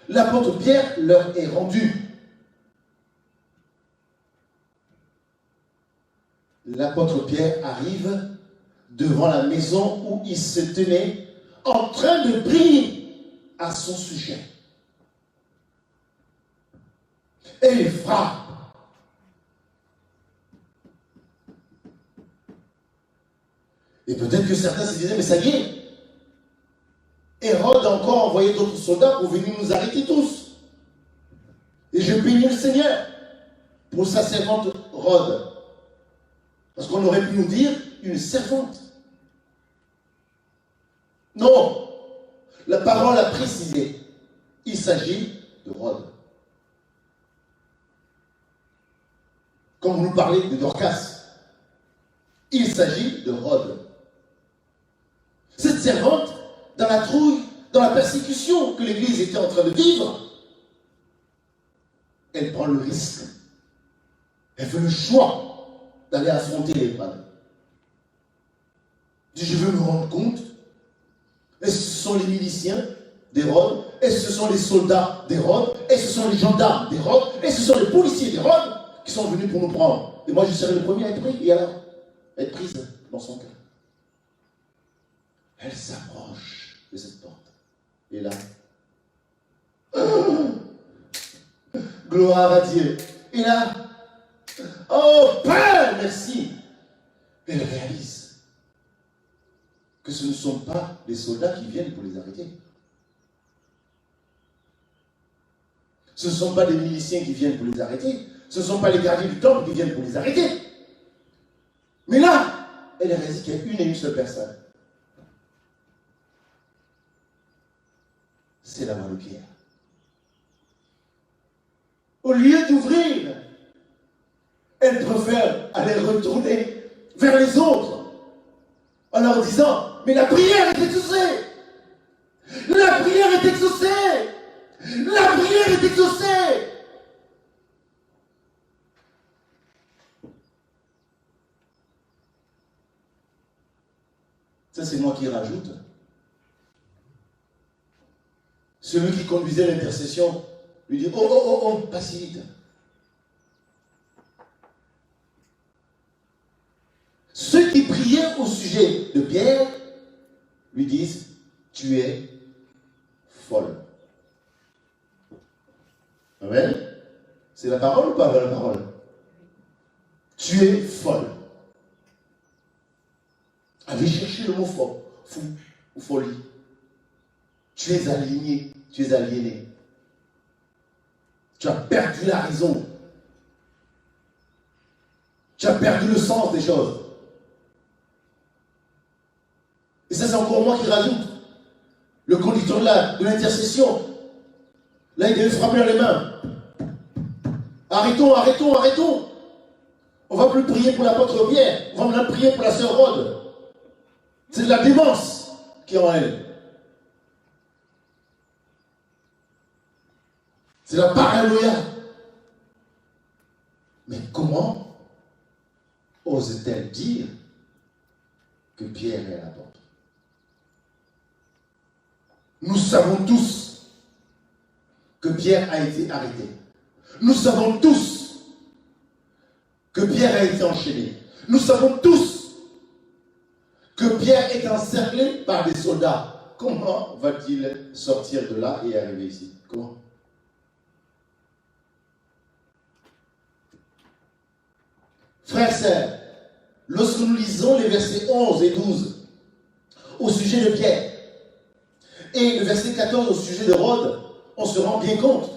L'apôtre Pierre leur est rendu. L'apôtre Pierre arrive devant la maison où il se tenait en train de prier à son sujet. Et il frappe. Et peut-être que certains se disaient, mais ça y est, Hérode a encore envoyé d'autres soldats pour venir nous arrêter tous. Et je bénis le Seigneur pour sa servante Rhodes. Parce qu'on aurait pu nous dire une servante. Non, la parole a précisé. Il s'agit de Rhodes. Comme vous nous parlez de Dorcas, il s'agit de Rhodes. Cette servante, dans la trouille, dans la persécution que l'Église était en train de vivre, elle prend le risque. Elle fait le choix d'aller affronter l'épreuve. Je veux me rendre compte, est-ce que ce sont les miliciens d'Hérode? Est-ce que ce sont les soldats d'Hérode? Est-ce que ce sont les gendarmes d'Hérode? Est-ce que ce sont les policiers d'Hérode qui sont venus pour nous prendre? Et moi, je serai le premier à être pris et alors être prise dans son cœur. Elle s'approche de cette porte. Et là, gloire à Dieu. Et là, oh Père, merci. Elle réalise que ce ne sont pas les soldats qui viennent pour les arrêter. Ce ne sont pas des miliciens qui viennent pour les arrêter. Ce ne sont pas les gardiens du temple qui viennent pour les arrêter. Mais là, elle réalise qu'il y a une et une seule personne. C'est la main de Pierre. Au lieu d'ouvrir, elle préfère aller retourner vers les autres en leur disant, mais la prière est exaucée. La prière est exaucée. La prière est exaucée. Ça, c'est moi qui rajoute. Celui qui conduisait l'intercession lui dit, oh, pas si vite. Ceux qui priaient au sujet de Pierre lui disent, tu es folle. Amen. C'est la parole ou pas la parole? Tu es folle. Allez chercher le mot fou ou folie. Tu es aligné, tu es aliéné. Tu as perdu la raison. Tu as perdu le sens des choses. Et ça, c'est encore moi qui rajoute. Le conducteur de l'intercession. Là, il devait frapper dans les mains. Arrêtons. On ne va plus prier pour l'apôtre Pierre. On va maintenant prier pour la sœur Rhodes. C'est de la démence qui est en elle. C'est la paranoïa. Mais comment ose-t-elle dire que Pierre est à la porte? Nous savons tous que Pierre a été arrêté. Nous savons tous que Pierre a été enchaîné. Nous savons tous que Pierre est encerclé par des soldats. Comment va-t-il sortir de là et arriver ici? Comment? Frères, sœurs, lorsque nous lisons les versets 11 et 12 au sujet de Pierre et le verset 14 au sujet de Rhodes, on se rend bien compte.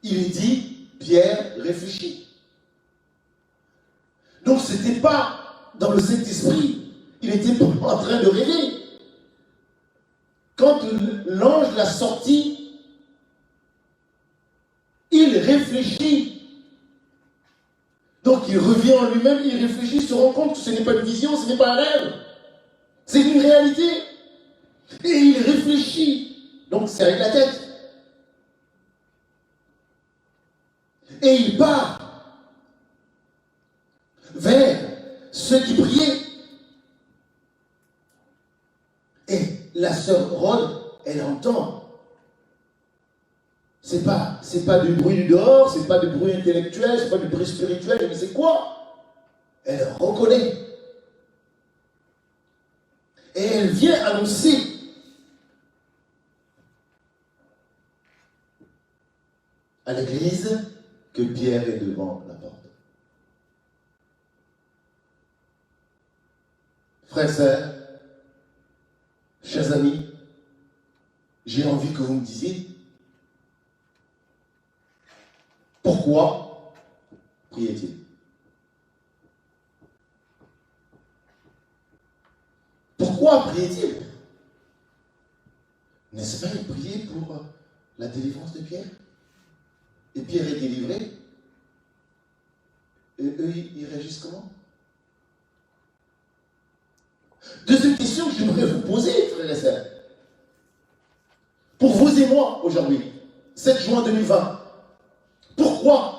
Il dit, Pierre réfléchit. Donc ce n'était pas dans le Saint-Esprit, il était en train de rêver. Quand l'ange l'a sorti, il réfléchit. Donc il revient en lui-même, il réfléchit, se rend compte que ce n'est pas une vision, ce n'est pas un rêve. C'est une réalité. Et il réfléchit. Donc c'est avec la tête. Et il part vers ceux qui priaient. Et la sœur Rhodes, elle entend. C'est pas du bruit du dehors, c'est pas du bruit intellectuel, c'est pas du bruit spirituel, mais c'est quoi? Elle reconnaît. Et elle vient annoncer à l'église que Pierre est devant la porte. Frères, sœurs, chers amis, j'ai envie que vous me disiez pourquoi priait-il? Pourquoi priait-il? N'est-ce pas, il priait pour la délivrance de Pierre? Et Pierre est délivré. Et eux, ils réagissent comment? Deuxième question que j'aimerais vous poser, frères et sœurs. Pour vous et moi, aujourd'hui, 7 juin 2020, pourquoi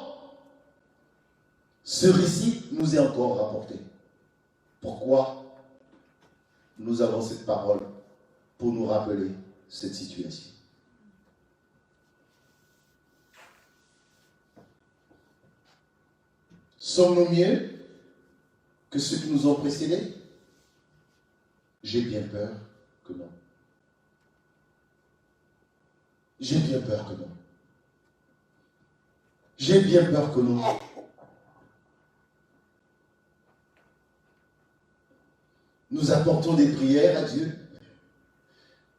ce récit nous est encore rapporté? Pourquoi nous avons cette parole pour nous rappeler cette situation? Sommes-nous mieux que ceux qui nous ont précédés? J'ai bien peur que non. J'ai bien peur que non. J'ai bien peur que non. Nous apportons des prières à Dieu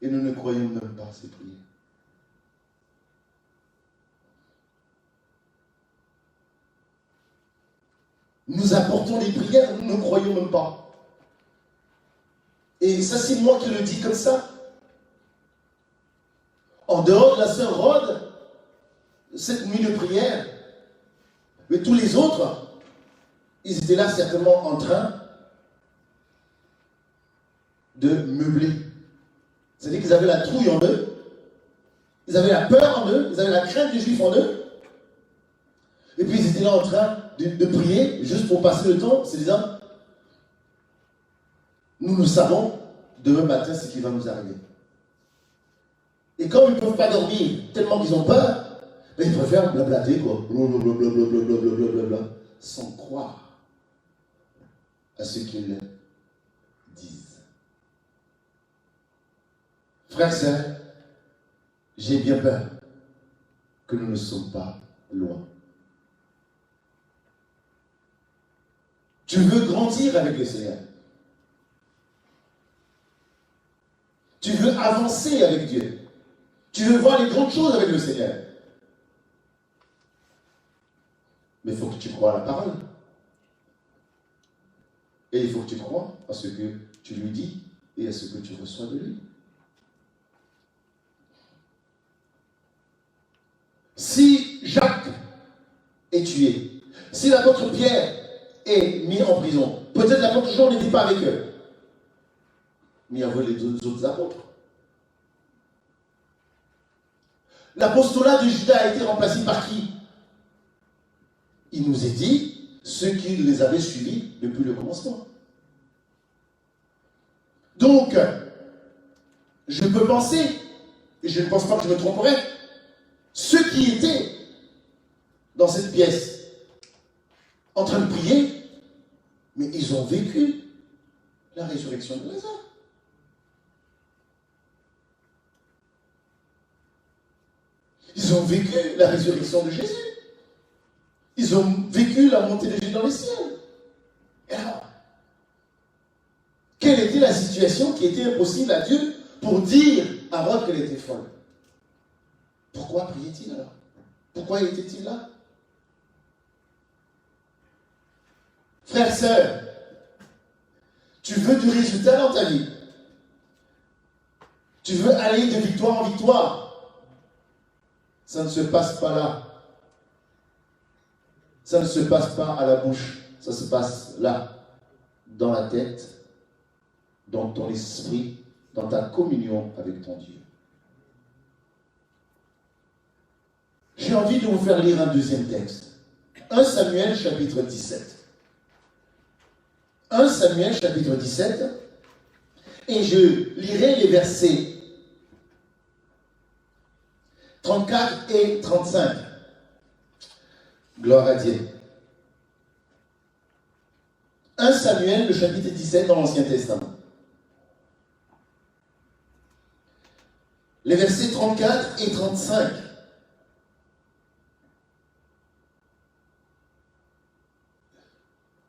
et nous ne croyons même pas à ces prières. Nous apportons des prières, nous ne croyons même pas. Et ça, c'est moi qui le dis comme ça. En dehors de la sœur Rhodes, cette nuit de prière, mais tous les autres, ils étaient là certainement en train de meubler. C'est-à-dire qu'ils avaient la trouille en eux, ils avaient la peur en eux, ils avaient la crainte des Juifs en eux, et puis ils étaient là en train de prier, juste pour passer le temps, se disant, nous savons, demain matin, ce qui va nous arriver. Et comme ils ne peuvent pas dormir, tellement qu'ils ont peur, ils préfèrent blablater, quoi. Blablabla, sans croire à ce qu'ils disent. Frères, sœurs, j'ai bien peur que nous ne sommes pas loin. Tu veux grandir avec le Seigneur. Tu veux avancer avec Dieu. Tu veux voir les grandes choses avec le Seigneur. Mais il faut que tu crois à la parole. Et il faut que tu crois à ce que tu lui dis et à ce que tu reçois de lui. Si Jacques est tué, si l'apôtre Pierre est mis en prison, peut-être l'apôtre Jean n'était pas avec eux, mais il y avait les deux autres apôtres. L'apostolat de Judas a été remplacé par qui? Il nous est dit ceux qui les avaient suivis depuis le commencement. Donc, je peux penser, et je ne pense pas que je me tromperai, ceux qui étaient dans cette pièce en train de prier, mais ils ont vécu la résurrection de Lazare. Ils ont vécu la résurrection de Jésus. Ils ont vécu la montée de Jésus dans les ciels. Et alors, quelle était la situation qui était impossible à Dieu pour dire à Rhodes qu'elle était folle? Pourquoi priait-il alors? Pourquoi était-il là? Frères, sœurs, tu veux du résultat dans ta vie. Tu veux aller de victoire en victoire. Ça ne se passe pas là. Ça ne se passe pas à la bouche. Ça se passe là, dans la tête, dans ton esprit, dans ta communion avec ton Dieu. J'ai envie de vous faire lire un deuxième texte. 1 Samuel chapitre 17. 1 Samuel chapitre 17. Et je lirai les versets 34 et 35. Gloire à Dieu. 1 Samuel, le chapitre 17 dans l'Ancien Testament. Les versets 34 et 35.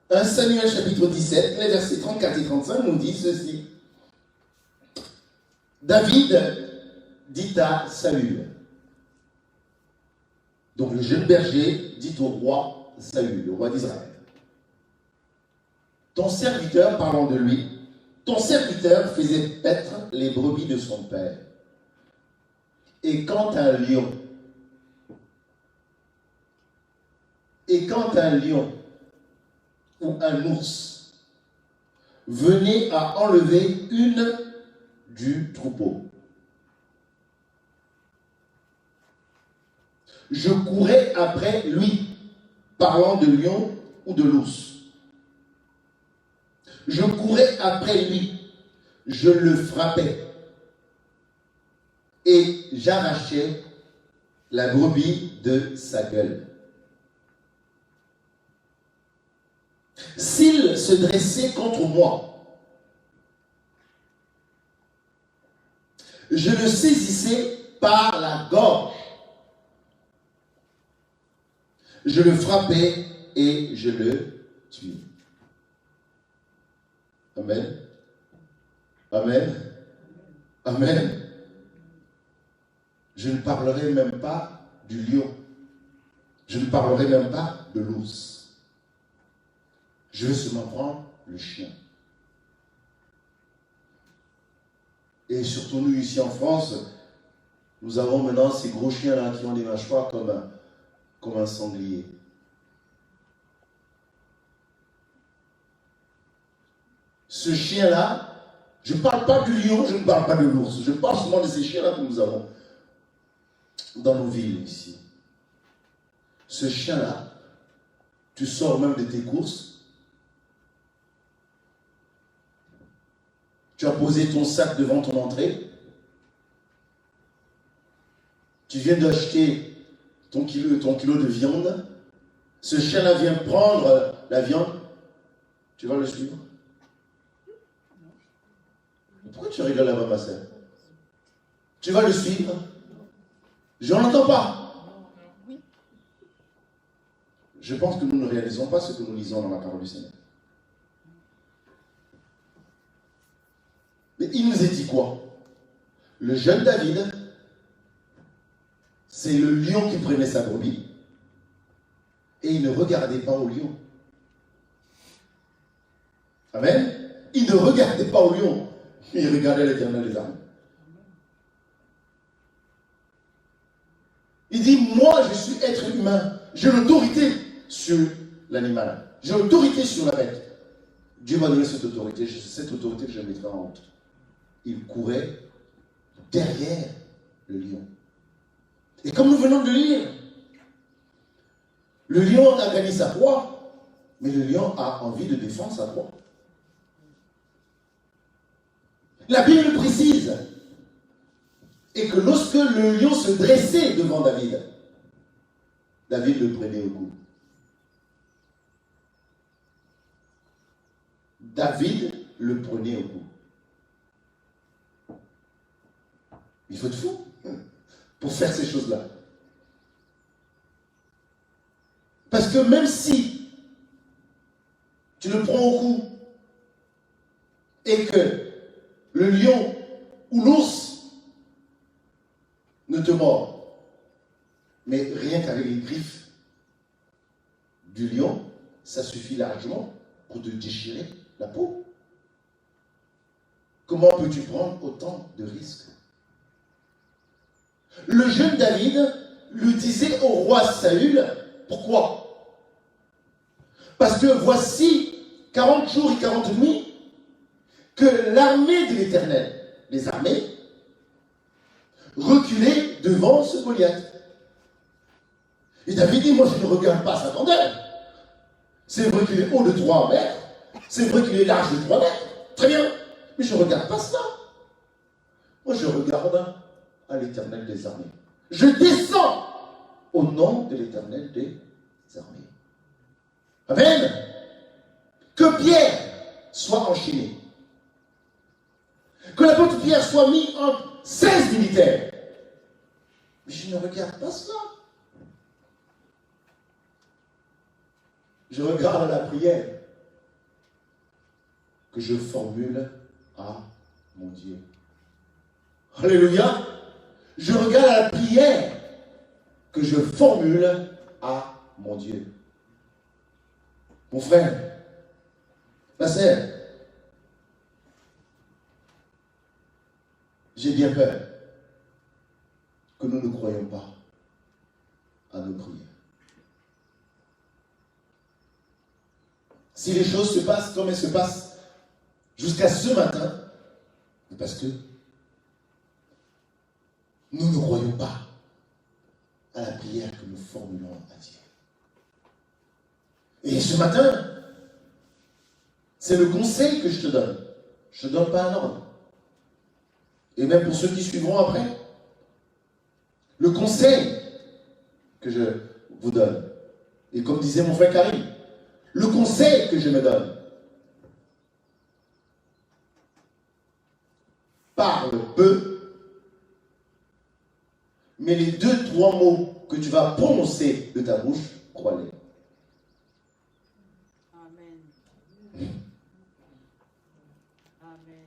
« 1 Samuel chapitre 17, les versets 34 et 35 nous disent ceci. David dit à Saül, donc le jeune berger dit au roi Saül, le roi d'Israël, ton serviteur, parlant de lui, ton serviteur faisait paître les brebis de son père. Et quand un lion ou un ours venait à enlever une du troupeau, je courais après lui, parlant de lion ou de l'ours. Je courais après lui, je le frappais et j'arrachais la brebis de sa gueule. S'il se dressait contre moi, je le saisissais par la gorge. Je le frappais et je le tuais. Amen. Amen. Amen. Je ne parlerai même pas du lion. Je ne parlerai même pas de l'ours. Je vais seulement prendre le chien. Et surtout nous ici en France, nous avons maintenant ces gros chiens-là qui ont des mâchoires comme un sanglier. Ce chien-là, je ne parle pas du lion, je ne parle pas de l'ours. Je parle seulement de ces chiens-là que nous avons dans nos villes ici. Ce chien-là, tu sors même de tes courses, tu as posé ton sac devant ton entrée, tu viens d'acheter ton kilo de viande, ce chien-là vient prendre la viande, tu vas le suivre. Pourquoi tu rigoles là-bas, ma sœur? Tu vas le suivre? Je n'entends pas. Je pense que nous ne réalisons pas ce que nous lisons dans la parole du Seigneur. Mais il nous est dit quoi? Le jeune David, c'est le lion qui prenait sa brebis et il ne regardait pas au lion. Amen. Il ne regardait pas au lion, il regardait l'Éternel des armées. Il dit, moi je suis être humain, j'ai l'autorité sur l'animal, j'ai l'autorité sur la bête. Dieu m'a donné cette autorité que je mettrai en honte. Il courait derrière le lion. Et comme nous venons de lire, le lion a gagné sa proie, mais le lion a envie de défendre sa proie. La Bible précise, et que lorsque le lion se dressait devant David, David le prenait au cou. David le prenait au cou. Il faut être fou pour faire ces choses-là. Parce que même si tu le prends au cou et que le lion ou l'ours ne te mord, mais rien qu'avec les griffes du lion, ça suffit largement pour te déchirer la peau. Comment peux-tu prendre autant de risques? Le jeune David lui disait au roi Saül, pourquoi? Parce que voici 40 jours et 40 nuits que l'armée de l'Éternel, les armées, reculait devant ce Goliath. Et David dit, moi je ne regarde pas sa grandeur. C'est vrai qu'il est haut de 3 mètres, c'est vrai qu'il est large de 3 mètres, très bien, mais je ne regarde pas cela. Moi je regarde à l'Éternel des armées. Je descends au nom de l'Éternel des armées. Amen. Que Pierre soit enchaîné. Que l'apôtre Pierre soit mis en 16 militaires. Mais je ne regarde pas cela. Je regarde à la prière que je formule à mon Dieu. Alléluia. Je regarde à la prière que je formule à mon Dieu. Mon frère, ma sœur, j'ai bien peur que nous ne croyions pas à nos prières. Si les choses se passent comme elles se passent jusqu'à ce matin, c'est parce que nous ne croyons pas à la prière que nous formulons à Dieu. Et ce matin, c'est le conseil que je te donne. Je ne te donne pas un ordre. Et même pour ceux qui suivront après, le conseil que je vous donne, et comme disait mon frère Karim, le conseil que je me donne, parle peu Mais les 2-3 mots que tu vas prononcer de ta bouche, crois-les. Amen. Amen.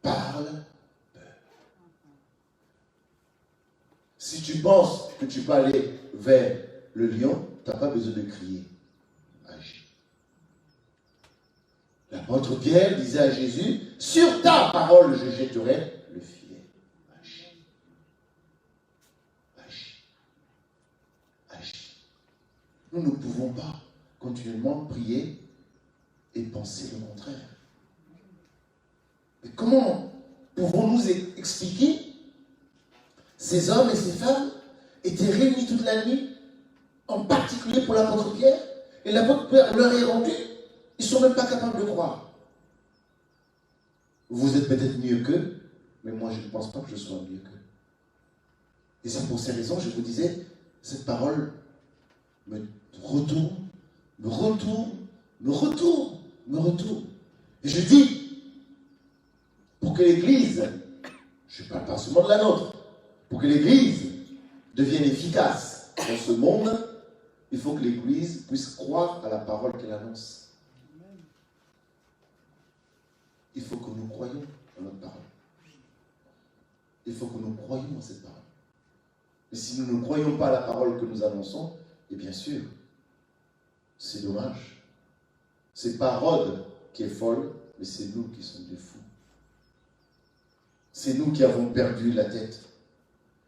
Parle peu. Si tu penses que tu peux aller vers le lion, tu n'as pas besoin de crier. Agis. L'apôtre Pierre disait à Jésus, sur ta parole je jetterai le filet. Agis. Agis. Agis. Nous ne pouvons pas continuellement prier et penser le contraire. Mais comment pouvons-nous expliquer? Ces hommes et ces femmes étaient réunis toute la nuit, en particulier pour l'apôtre Pierre, et l'apôtre Pierre leur est rendu. Ils ne sont même pas capables de croire. Vous êtes peut-être mieux qu'eux, mais moi je ne pense pas que je sois mieux qu'eux. Et c'est pour ces raisons, je vous disais, cette parole me retourne. Et je dis, pour que l'Église, je ne parle pas seulement de la nôtre, pour que l'Église devienne efficace dans ce monde, il faut que l'Église puisse croire à la parole qu'elle annonce. Il faut que nous croyions à notre parole. Il faut que nous croyions à cette parole. Et si nous ne croyons pas à la parole que nous annonçons, et bien sûr, c'est dommage. C'est pas Rhodes qui est folle, mais c'est nous qui sommes des fous. C'est nous qui avons perdu la tête.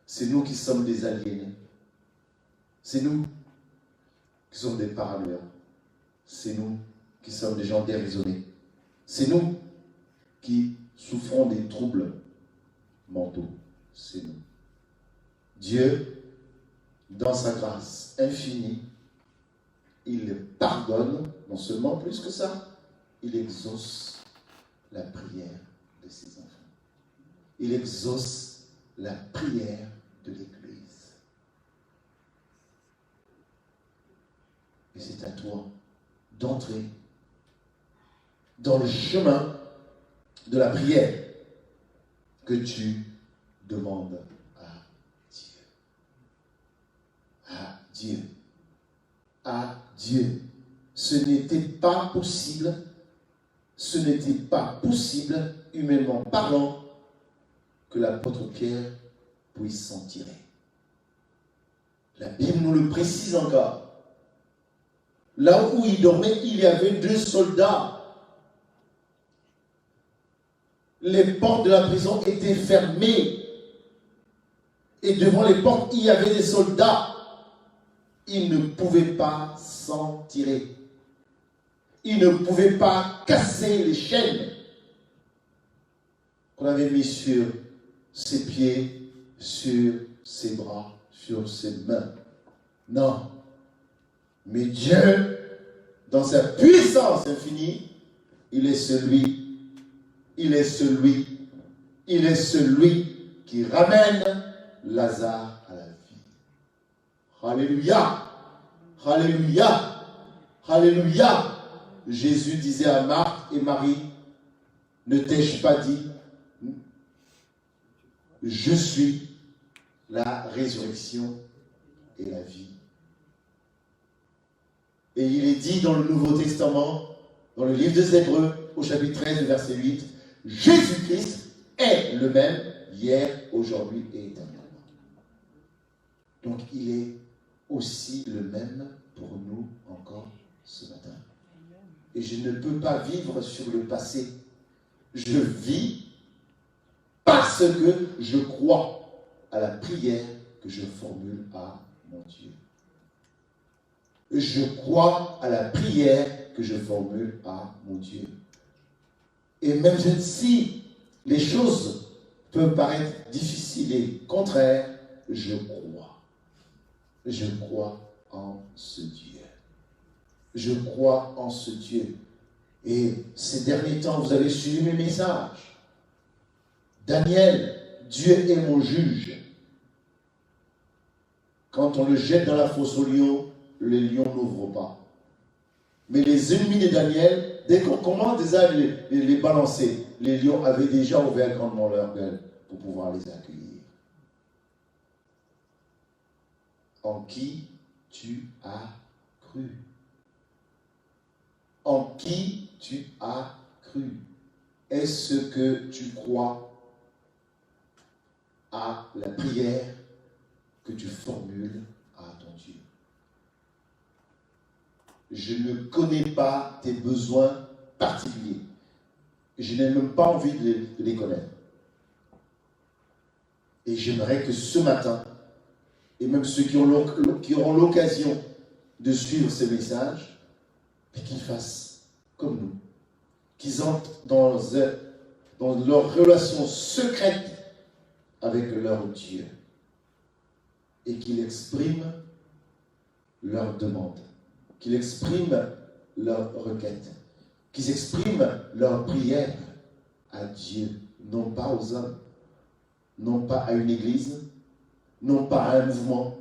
C'est nous qui sommes des aliénés. C'est nous qui sommes des paranoïaques. C'est nous qui sommes des gens déraisonnés. C'est nous qui souffrons des troubles mentaux. C'est nous. Dieu, dans sa grâce infinie, il pardonne, non seulement plus que ça, il exauce la prière de ses enfants. Il exauce la prière de l'Église. Et c'est à toi d'entrer dans le chemin de la prière que tu demandes à Dieu. À Dieu. À Dieu. Ce n'était pas possible, humainement parlant, que l'apôtre Pierre puisse s'en tirer. La Bible nous le précise encore. Là où il dormait, il y avait 2 soldats. Les portes de la prison étaient fermées. Et devant les portes, il y avait des soldats. Il ne pouvait pas s'en tirer. Il ne pouvait pas casser les chaînes qu'on avait mis sur ses pieds, sur ses bras, sur ses mains. Non. Mais Dieu, dans sa puissance infinie, il est celui qui ramène Lazare à la vie. Alléluia! Alléluia! Alléluia! Jésus disait à Marthe et Marie, ne t'ai-je pas dit, je suis la résurrection et la vie. Et il est dit dans le Nouveau Testament, dans le livre des Hébreux, au chapitre 13, verset 8, Jésus-Christ est le même hier, aujourd'hui et éternellement. Donc il est aussi le même pour nous encore ce matin. Et je ne peux pas vivre sur le passé. Je vis parce que je crois à la prière que je formule à mon Dieu. Je crois à la prière que je formule à mon Dieu. Et même si les choses peuvent paraître difficiles et contraires, je crois. Je crois en ce Dieu. Je crois en ce Dieu. Et ces derniers temps, vous avez suivi mes messages. Daniel, Dieu est mon juge. Quand on le jette dans la fosse aux lions, les lions n'ouvrent pas. Mais les ennemis de Daniel, dès qu'on commence déjà à les balancer, les lions avaient déjà ouvert grandement leur gueule pour pouvoir les accueillir. En qui tu as cru? En qui tu as cru? Est-ce que tu crois à la prière que tu formules à ton Dieu? Je ne connais pas tes besoins particuliers. Je n'ai même pas envie de les connaître. Et j'aimerais que ce matin, et même ceux qui auront l'occasion de suivre ces messages, qu'ils fassent comme nous, qu'ils entrent dans leur relation secrète avec leur Dieu et qu'ils expriment leurs demandes, qu'ils expriment leurs requêtes, qu'ils expriment leurs prières à Dieu, non pas aux hommes, non pas à une église, non pas à un mouvement,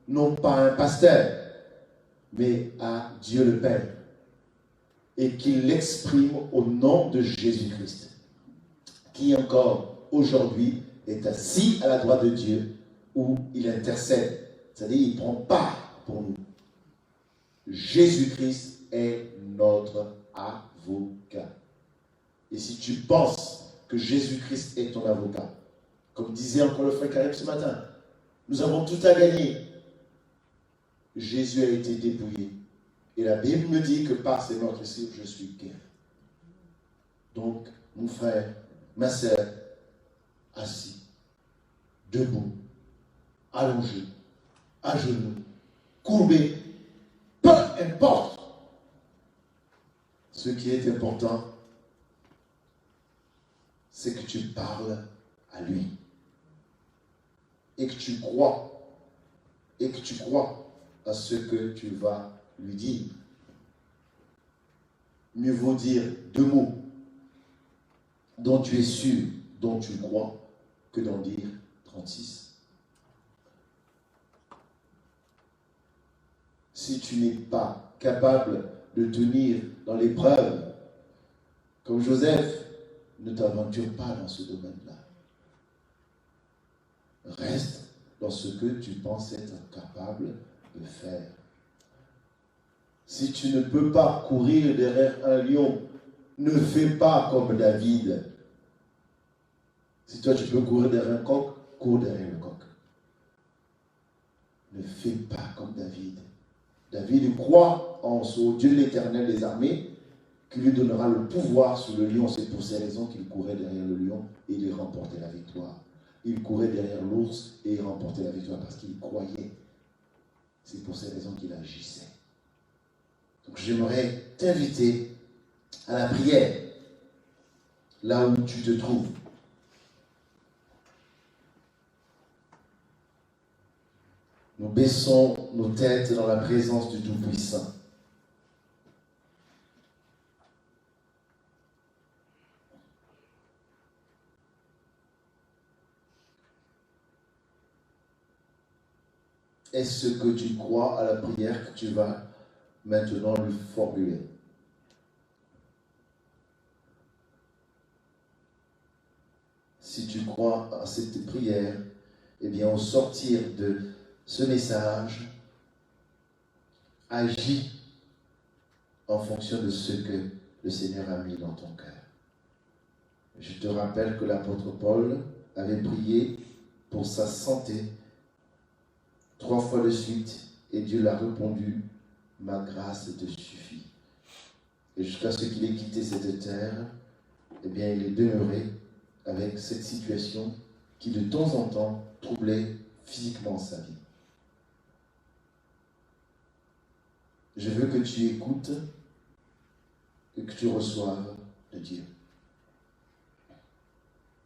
non pas à un pasteur, mais à Dieu le Père, et qu'il l'exprime au nom de Jésus-Christ, qui encore aujourd'hui est assis à la droite de Dieu, où il intercède, c'est-à-dire il prend part pour nous. Jésus-Christ est notre avocat. Et si tu penses que Jésus-Christ est ton avocat, comme disait encore le frère Karim ce matin, nous avons tout à gagner. Jésus a été dépouillé. Et la Bible me dit que par ses meurtrissures, je suis guéri. Donc, mon frère, ma sœur, assis, debout, allongé, à genoux, courbé, peu importe. Ce qui est important, c'est que tu parles à lui. Et que tu crois. Et que tu crois à ce que tu vas lui dire. Mieux vaut dire 2 mots dont tu es sûr, dont tu crois, que d'en dire 36. Si tu n'es pas capable de tenir dans l'épreuve, comme Joseph, ne t'aventure pas dans ce domaine-là. Reste dans ce que tu penses être capable de faire. Si tu ne peux pas courir derrière un lion, ne fais pas comme David. Si toi tu peux courir derrière un coq, cours derrière le coq. Ne fais pas comme David. David croit en ce Dieu l'Éternel des armées, qui lui donnera le pouvoir sur le lion. C'est pour ces raisons qu'il courait derrière le lion et il remportait la victoire. Il courait derrière l'ours et il remportait la victoire parce qu'il croyait. C'est pour ces raisons qu'il agissait. Donc j'aimerais t'inviter à la prière, là où tu te trouves. Nous baissons nos têtes dans la présence du Tout-Puissant. Est-ce que tu crois à la prière que tu vas maintenant lui formuler? Si tu crois à cette prière, eh bien au sortir de ce message, agis en fonction de ce que le Seigneur a mis dans ton cœur. Je te rappelle que l'apôtre Paul avait prié pour sa santé 3 fois de suite, et Dieu l'a répondu, ma grâce te suffit. Et jusqu'à ce qu'il ait quitté cette terre, eh bien il est demeuré avec cette situation qui de temps en temps troublait physiquement sa vie. Je veux que tu écoutes et que tu reçoives de Dieu.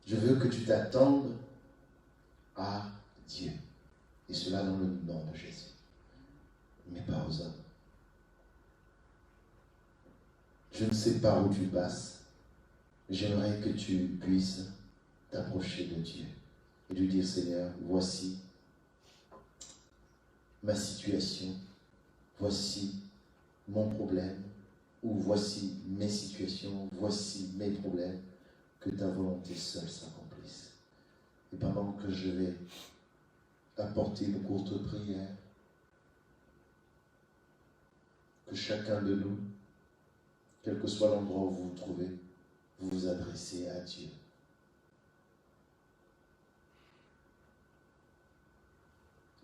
Je veux que tu t'attendes à Dieu. Et cela dans le nom de Jésus. Mais pas aux hommes. Je ne sais pas où tu passes. J'aimerais que tu puisses t'approcher de Dieu et lui dire, Seigneur, voici ma situation, voici mon problème, ou voici mes situations, voici mes problèmes. que ta volonté seule s'accomplisse. Et pendant que je vais apporter une courte prière, que chacun de nous, quel que soit l'endroit où vous vous trouvez, vous vous adressez à Dieu.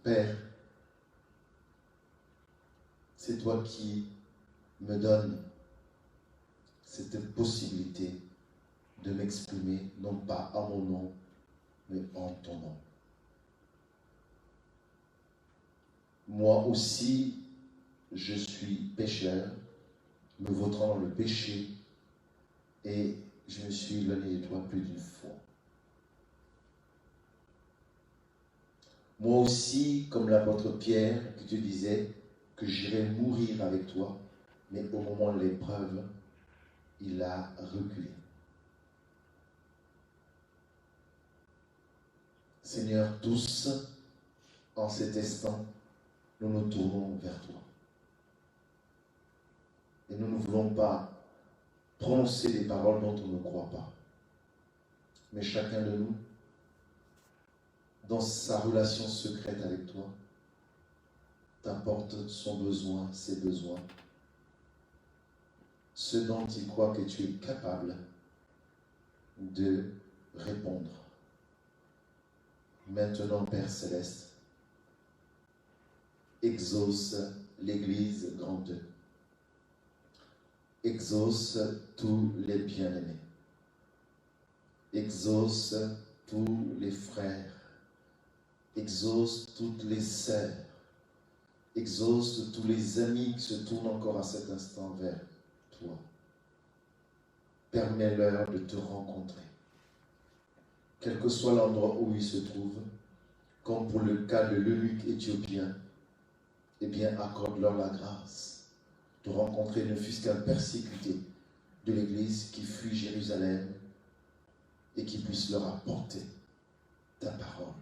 Père, c'est toi qui me donnes cette possibilité de m'exprimer, non pas à mon nom, mais en ton nom. Moi aussi, je suis pécheur, me vautrant dans le péché, et je me suis éloigné de toi plus d'une fois. Moi aussi, comme l'apôtre Pierre, qui te disait que j'irais mourir avec toi, mais au moment de l'épreuve, il a reculé. Seigneur, tous, en cet instant, nous nous tournons vers toi. Et nous ne voulons pas prononcer des paroles dont on ne croit pas. Mais chacun de nous, dans sa relation secrète avec toi, t'apporte son besoin, ses besoins, ce dont il croit que tu es capable de répondre. Maintenant, Père Céleste, exauce l'Église grande. Exauce tous les bien-aimés. Exauce tous les frères. Exauce toutes les sœurs. Exauce tous les amis qui se tournent encore à cet instant vers toi. Permets-leur de te rencontrer. Quel que soit l'endroit où ils se trouvent, comme pour le cas de l'eunuque éthiopien, eh bien, accorde-leur la grâce de rencontrer ne fût-ce qu'un persécuté de l'Église qui fuit Jérusalem et qui puisse leur apporter ta parole,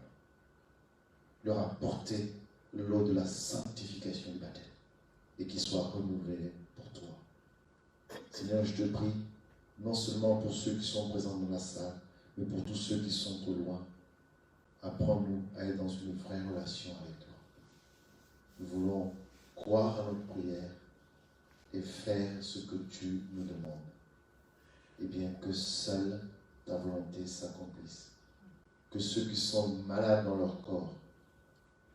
leur apporter l'eau de la sanctification du baptême et qui soit renouvelé pour toi. Seigneur, je te prie, non seulement pour ceux qui sont présents dans la salle, mais pour tous ceux qui sont au loin, apprends-nous à être dans une vraie relation avec toi. Nous voulons croire à notre prière et faire ce que tu nous demandes. Et bien que seule ta volonté s'accomplisse. Que ceux qui sont malades dans leur corps,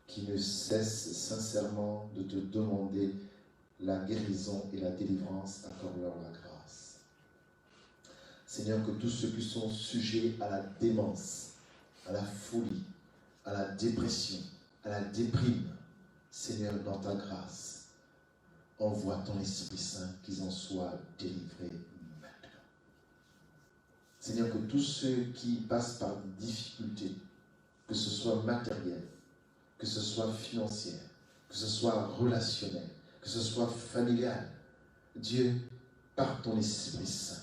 qui ne cessent sincèrement de te demander la guérison et la délivrance, accorde-leur la grâce. Seigneur, que tous ceux qui sont sujets à la démence, à la folie, à la dépression, à la déprime, Seigneur, dans ta grâce, envoie ton Esprit Saint qu'ils en soient délivrés maintenant. Seigneur, que tous ceux qui passent par des difficultés, que ce soit matériel, que ce soit financière, que ce soit relationnel, que ce soit familial, Dieu, par ton Esprit Saint,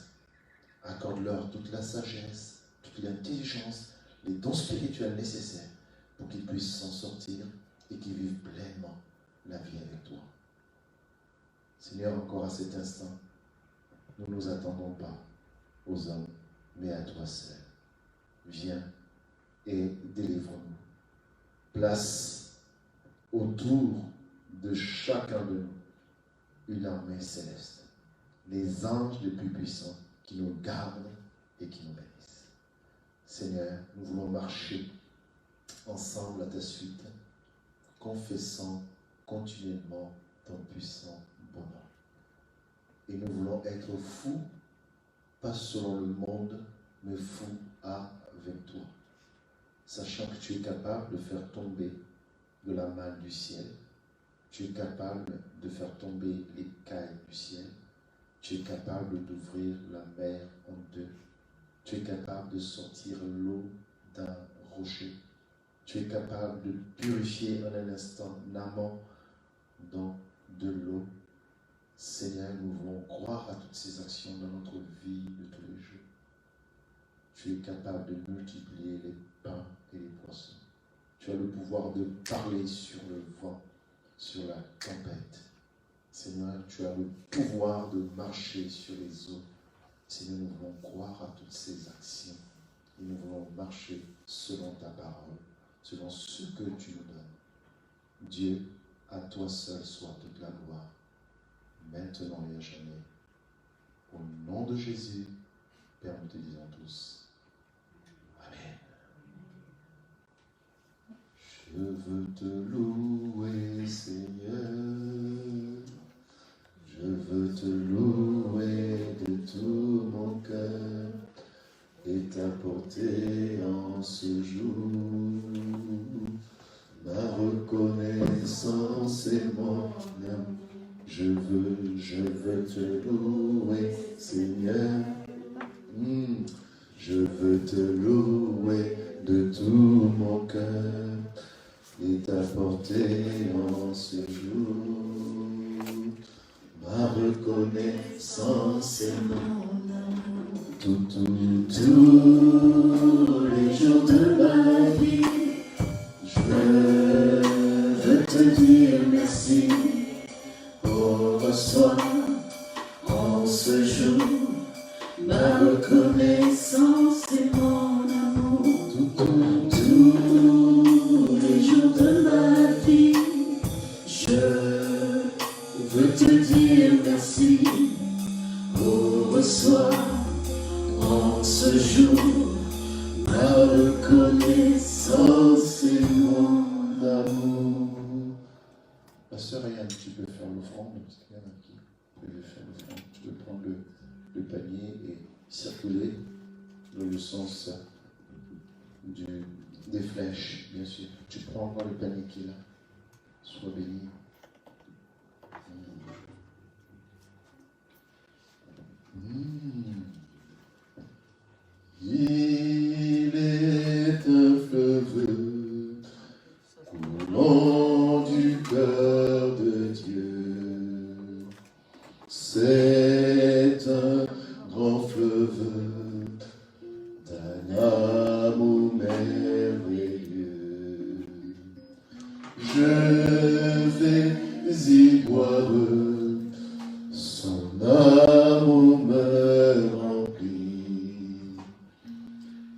accorde-leur toute la sagesse, toute l'intelligence, les dons spirituels nécessaires pour qu'ils puissent s'en sortir et qu'ils vivent pleinement la vie avec toi. Seigneur, encore à cet instant, nous ne nous attendons pas aux hommes, mais à toi seul. Viens et délivre-nous. Place autour de chacun de nous une armée céleste, les anges les plus puissants qui nous gardent et qui nous bénissent. Seigneur, nous voulons marcher ensemble à ta suite, confessant continuellement ton puissant bonheur. Et nous voulons être fous, pas selon le monde, mais fous avec toi, sachant que tu es capable de faire tomber de la main du ciel, tu es capable de faire tomber les cailles du ciel, tu es capable d'ouvrir la mer en deux, tu es capable de sortir l'eau d'un rocher, tu es capable de purifier en un instant l'amant dans de l'eau. Seigneur, nous voulons croire à toutes ces actions dans notre vie de tous les jours. Tu es capable de multiplier les pains et les poissons. Tu as le pouvoir de parler sur le vent, sur la tempête. Seigneur, tu as le pouvoir de marcher sur les eaux. Seigneur, nous voulons croire à toutes ces actions et nous voulons marcher selon ta parole, selon ce que tu nous donnes. Dieu, à toi seul soit toute la gloire, maintenant et à jamais. Au nom de Jésus, Père, nous te disons tous. Amen. Je veux te louer, Seigneur. Je veux te louer de tout mon cœur et t'apporter en ce jour ma reconnaissance et mon amour. Je veux te louer, Seigneur. Je veux te louer de tout mon cœur et t'apporter en ce jour ma reconnaissance et mon amour. Tous les jours de ma vie, je veux te dire merci. Oh, reçois en ce jour ma reconnaissance et mon amour. Tous les jours de ma vie, je veux te dire merci. Oh, reçois en ce jour ma reconnaissance et mon amour. Ma sœur Ayane, tu peux faire l'offrande, parce qu'il y en a qui peuvent faire l'offrande. Tu peux prendre le panier et circuler dans le sens des flèches, bien sûr. Tu prends encore le panier qui est là. Sois béni. Il est un fleuve coulant du cœur de Dieu. C'est un grand fleuve d'un amour merveilleux. Je vais y boire, son amour me remplit,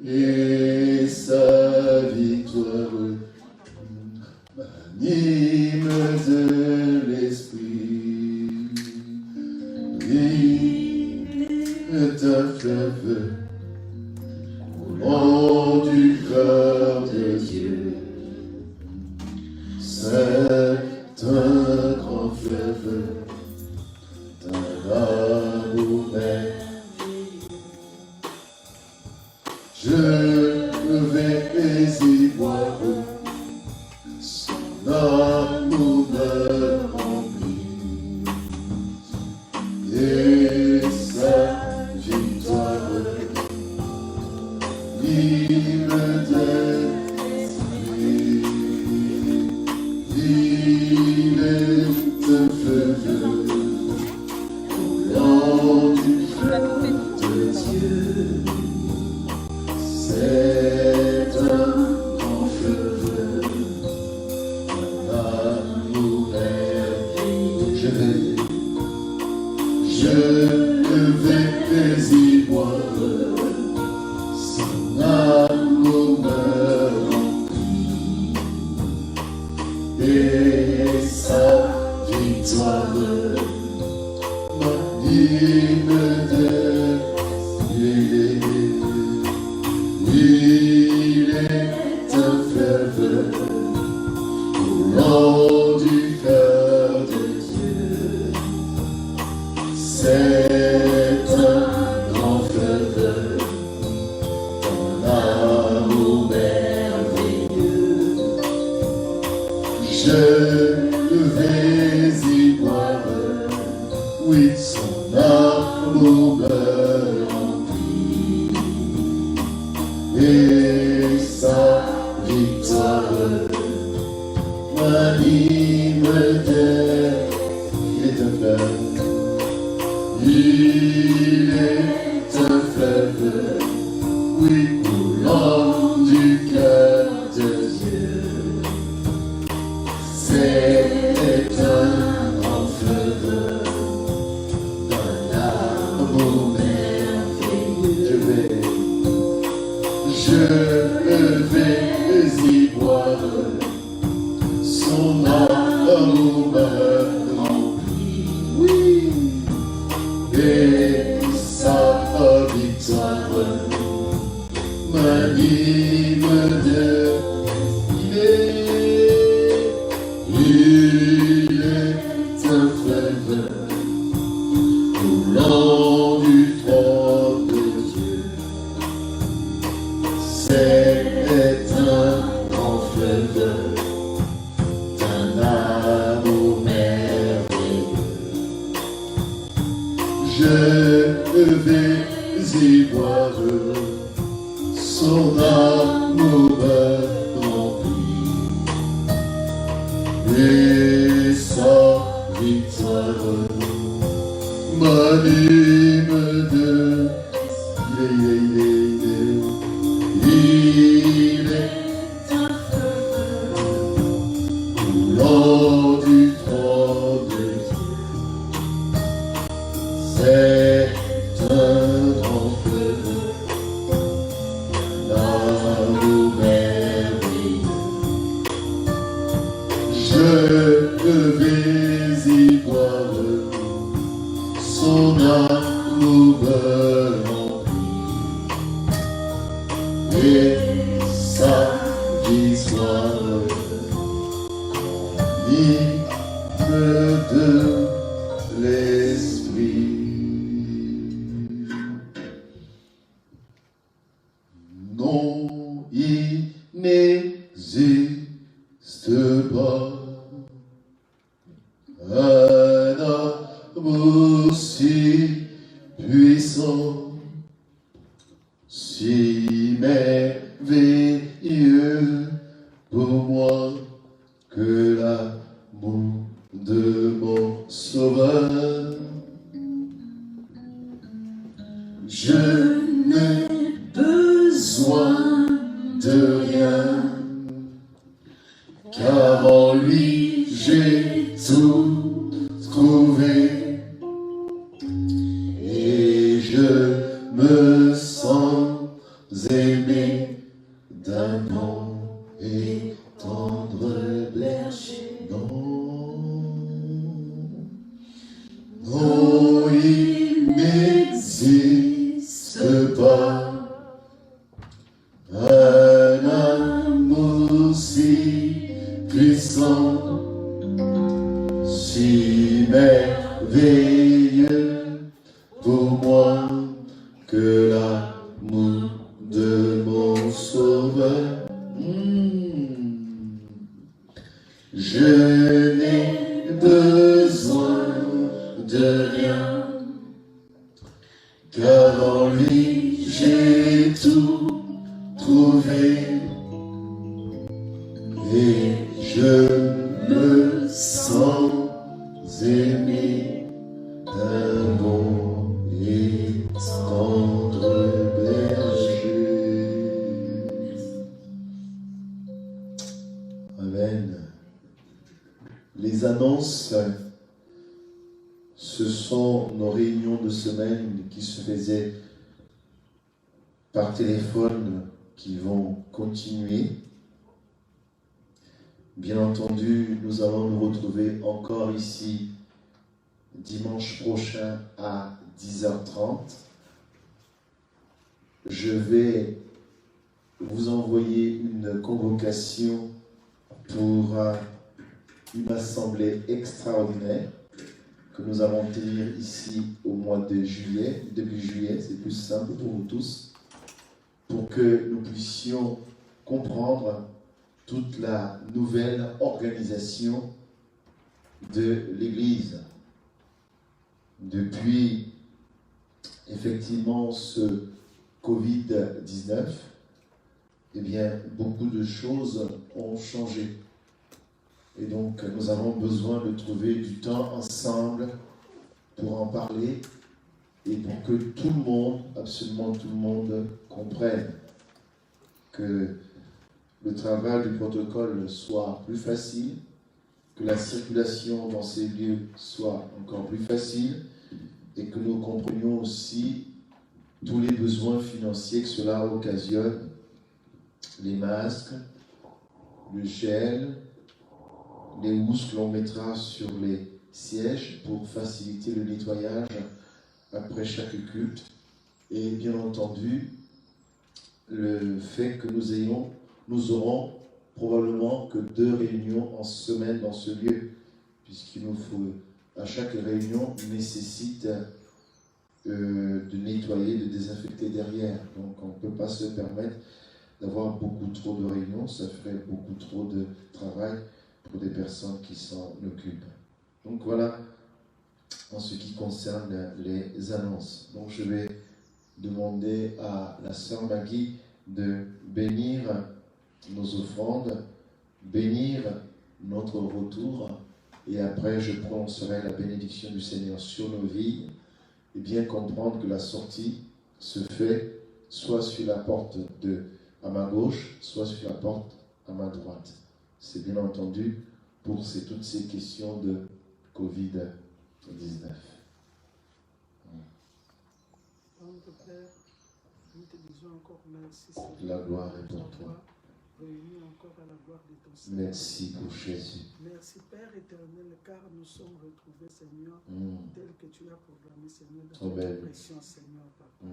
et sa victoire m'anime de l'esprit. Il est un fleuve coulant du cœur de Dieu. C'est un grand fleuve d'un amour merveilleux. Je vais y boire, son amour me remplit, et sa victoire m'anime de l'esprit. Il est un fleuve coulant du cœur de Dieu. C'est un grand fleuve d'un amour merveilleux. Je vais y boire, son amour me remplit, et sa victoire m'anime de l'esprit. Il est un fleuve coulant du cœur de Dieu. C'est un grand fleuve d'un amour merveilleux. Je vais y boire, oui, son amour me remplit, et sa victoire m'anime de fleuve. Il est un fleuve, oui, coulant du cœur de Dieu. C'est un grand fleuve d'un amour merveilleux. son amour me remplit. Oui, et sa victoire m'anime de il est un fleuve coulant du trône de Dieu. C'est un grand fleuve d'un amour merveilleux. Je vais y voir son amour rempli et sa victoire m'anime de il est un fleuve coulant du trône de Dieu. C'est un grand fleuve d'amour merveilleux. Je vais y voir son amour rempli et sa victoire hymne de l'esprit. Non, il n'existe pas un amour si puissant, si merveilleux pour moi que l'amour de mon Sauveur. Je n'ai besoin de rien, car en lui j'ai tout trouvé, et je me sens aimé d'un bon et tendre berger. Non, il n'existe pas un amour si puissant, si merveilleux pour moi que l'amour de mon Sauveur. Je n'ai besoin de rien, car en lui j'ai tout trouvé, et je me sens aimé d'un bon et tendre berger. Amen. Les annonces, ce sont nos réunions de semaine qui se faisaient par téléphone, qui vont continuer. Bien entendu, nous allons nous retrouver encore ici dimanche prochain à 10h30. Je vais vous envoyer une convocation pour une assemblée extraordinaire que nous allons tenir ici au mois de juillet, début juillet, c'est plus simple pour vous tous, pour que nous puissions comprendre toute la nouvelle organisation de l'Église. Depuis effectivement ce Covid-19, eh bien, beaucoup de choses ont changé. Et donc, nous avons besoin de trouver du temps ensemble pour en parler et pour que tout le monde, absolument tout le monde, comprenne que le travail du protocole soit plus facile, que la circulation dans ces lieux soit encore plus facile et que nous comprenions aussi tous les besoins financiers que cela occasionne, les masques, le gel, les housses que l'on mettra sur les sièges pour faciliter le nettoyage après chaque culte. Et bien entendu, le fait que nous aurons probablement que 2 réunions en semaine dans ce lieu, puisqu'il nous faut, à chaque réunion, nécessite de nettoyer, de désinfecter derrière. Donc on ne peut pas se permettre d'avoir beaucoup trop de réunions, ça ferait beaucoup trop de travail pour des personnes qui s'en occupent. Donc voilà, en ce qui concerne les annonces. Donc je vais demander à la sœur Maggie de bénir nos offrandes, bénir notre retour, et après je prononcerai la bénédiction du Seigneur sur nos vies, et bien comprendre que la sortie se fait soit sur la porte à ma gauche, soit sur la porte à ma droite. C'est bien entendu pour toutes ces questions de Covid-19. Père, nous te disons encore merci, Seigneur. La gloire est pour toi. Réunis encore à la gloire de ton Seigneur. Merci pour Jésus. Merci Père éternel, car nous sommes retrouvés, Seigneur, tel que tu as programmé, Seigneur, dans ta pression, Seigneur, Papa.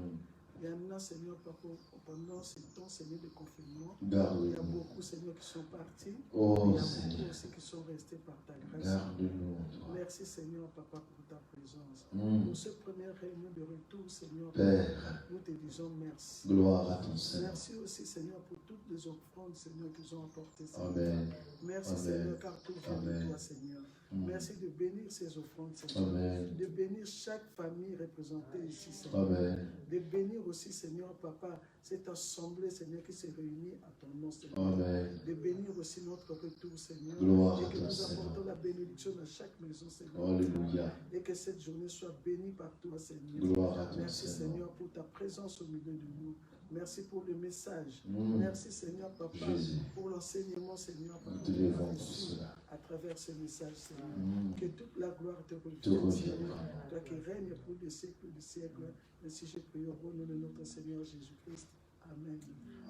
Et maintenant, Seigneur, Papa, pendant ce temps, Seigneur, de confinement, il y a beaucoup, Seigneur, qui sont partis. Oh, il y a Seigneur. beaucoup aussi qui sont restés par ta grâce. Garde-nous. Merci, Seigneur, Papa, pour ta présence. Pour cette première réunion de retour, Seigneur, Père, nous te disons merci. gloire à ton Seigneur. Merci aussi, Seigneur, pour toutes les offrandes, Seigneur, qu'ils ont apportées, Seigneur. Amen. Merci, Amen. Seigneur, car tout vient de Amen. toi, Seigneur. Merci de bénir ces offrandes, Seigneur. Amen. De bénir chaque famille représentée ici, Seigneur. Amen. De bénir aussi, Seigneur, Papa, cette assemblée, Seigneur, qui s'est réunie à ton nom, Seigneur. Amen. De bénir aussi notre retour, Seigneur. Gloire et à que ton nous Seigneur. apportons la bénédiction à chaque maison, Seigneur. Alléluia. Et que cette journée soit bénie par toi, Seigneur. Gloire à ton Merci, Seigneur. Seigneur, pour ta présence au milieu de nous. Merci pour le message. Mm. Merci, Seigneur, Papa, Jésus. pour l'enseignement, Seigneur, Nous Papa, te qu'on a levons pour reçu cela. à travers ce message, Seigneur. Mm. Que toute la gloire te Te revienne, revienne. Seigneur. Toi qui règnes pour des siècles des siècles. Ainsi je prie au nom de notre Seigneur Jésus-Christ. Amen.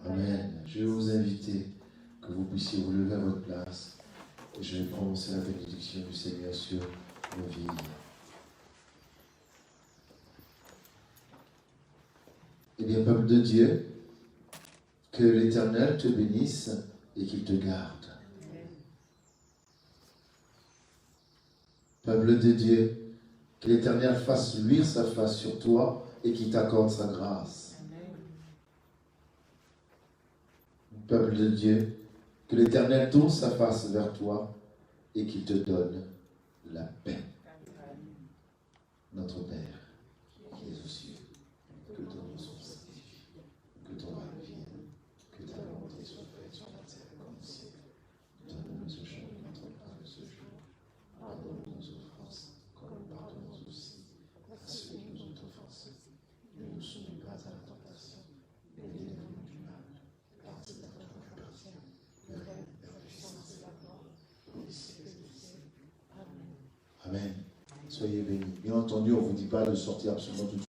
Amen. Je vais vous inviter que vous puissiez vous lever à votre place et je vais prononcer la bénédiction du Seigneur sur nos vies. Eh bien, peuple de Dieu, que l'Éternel te bénisse et qu'il te garde. Peuple de Dieu, que l'Éternel fasse luire sa face sur toi et qu'il t'accorde sa grâce. Peuple de Dieu, que l'Éternel tourne sa face vers toi et qu'il te donne la paix. Notre Père, qui es aux cieux, que ton nom soit sanctifié, que ton règne vienne, que ta volonté soit faite sur la terre comme au ciel. Donne-nous aujourd'hui notre pain de ce jour. Pardonne-nous nos offenses, comme nous pardonnons aussi à ceux qui nous ont offensés. Ne nous soumets pas à la tentation, mais délivre-nous du mal, car c'est à toi qu'appartient le règne, la puissance et la gloire, pour les siècles des siècles. Amen. Amen. Soyez bénis. Bien entendu, on ne vous dit pas de sortir absolument tout de suite.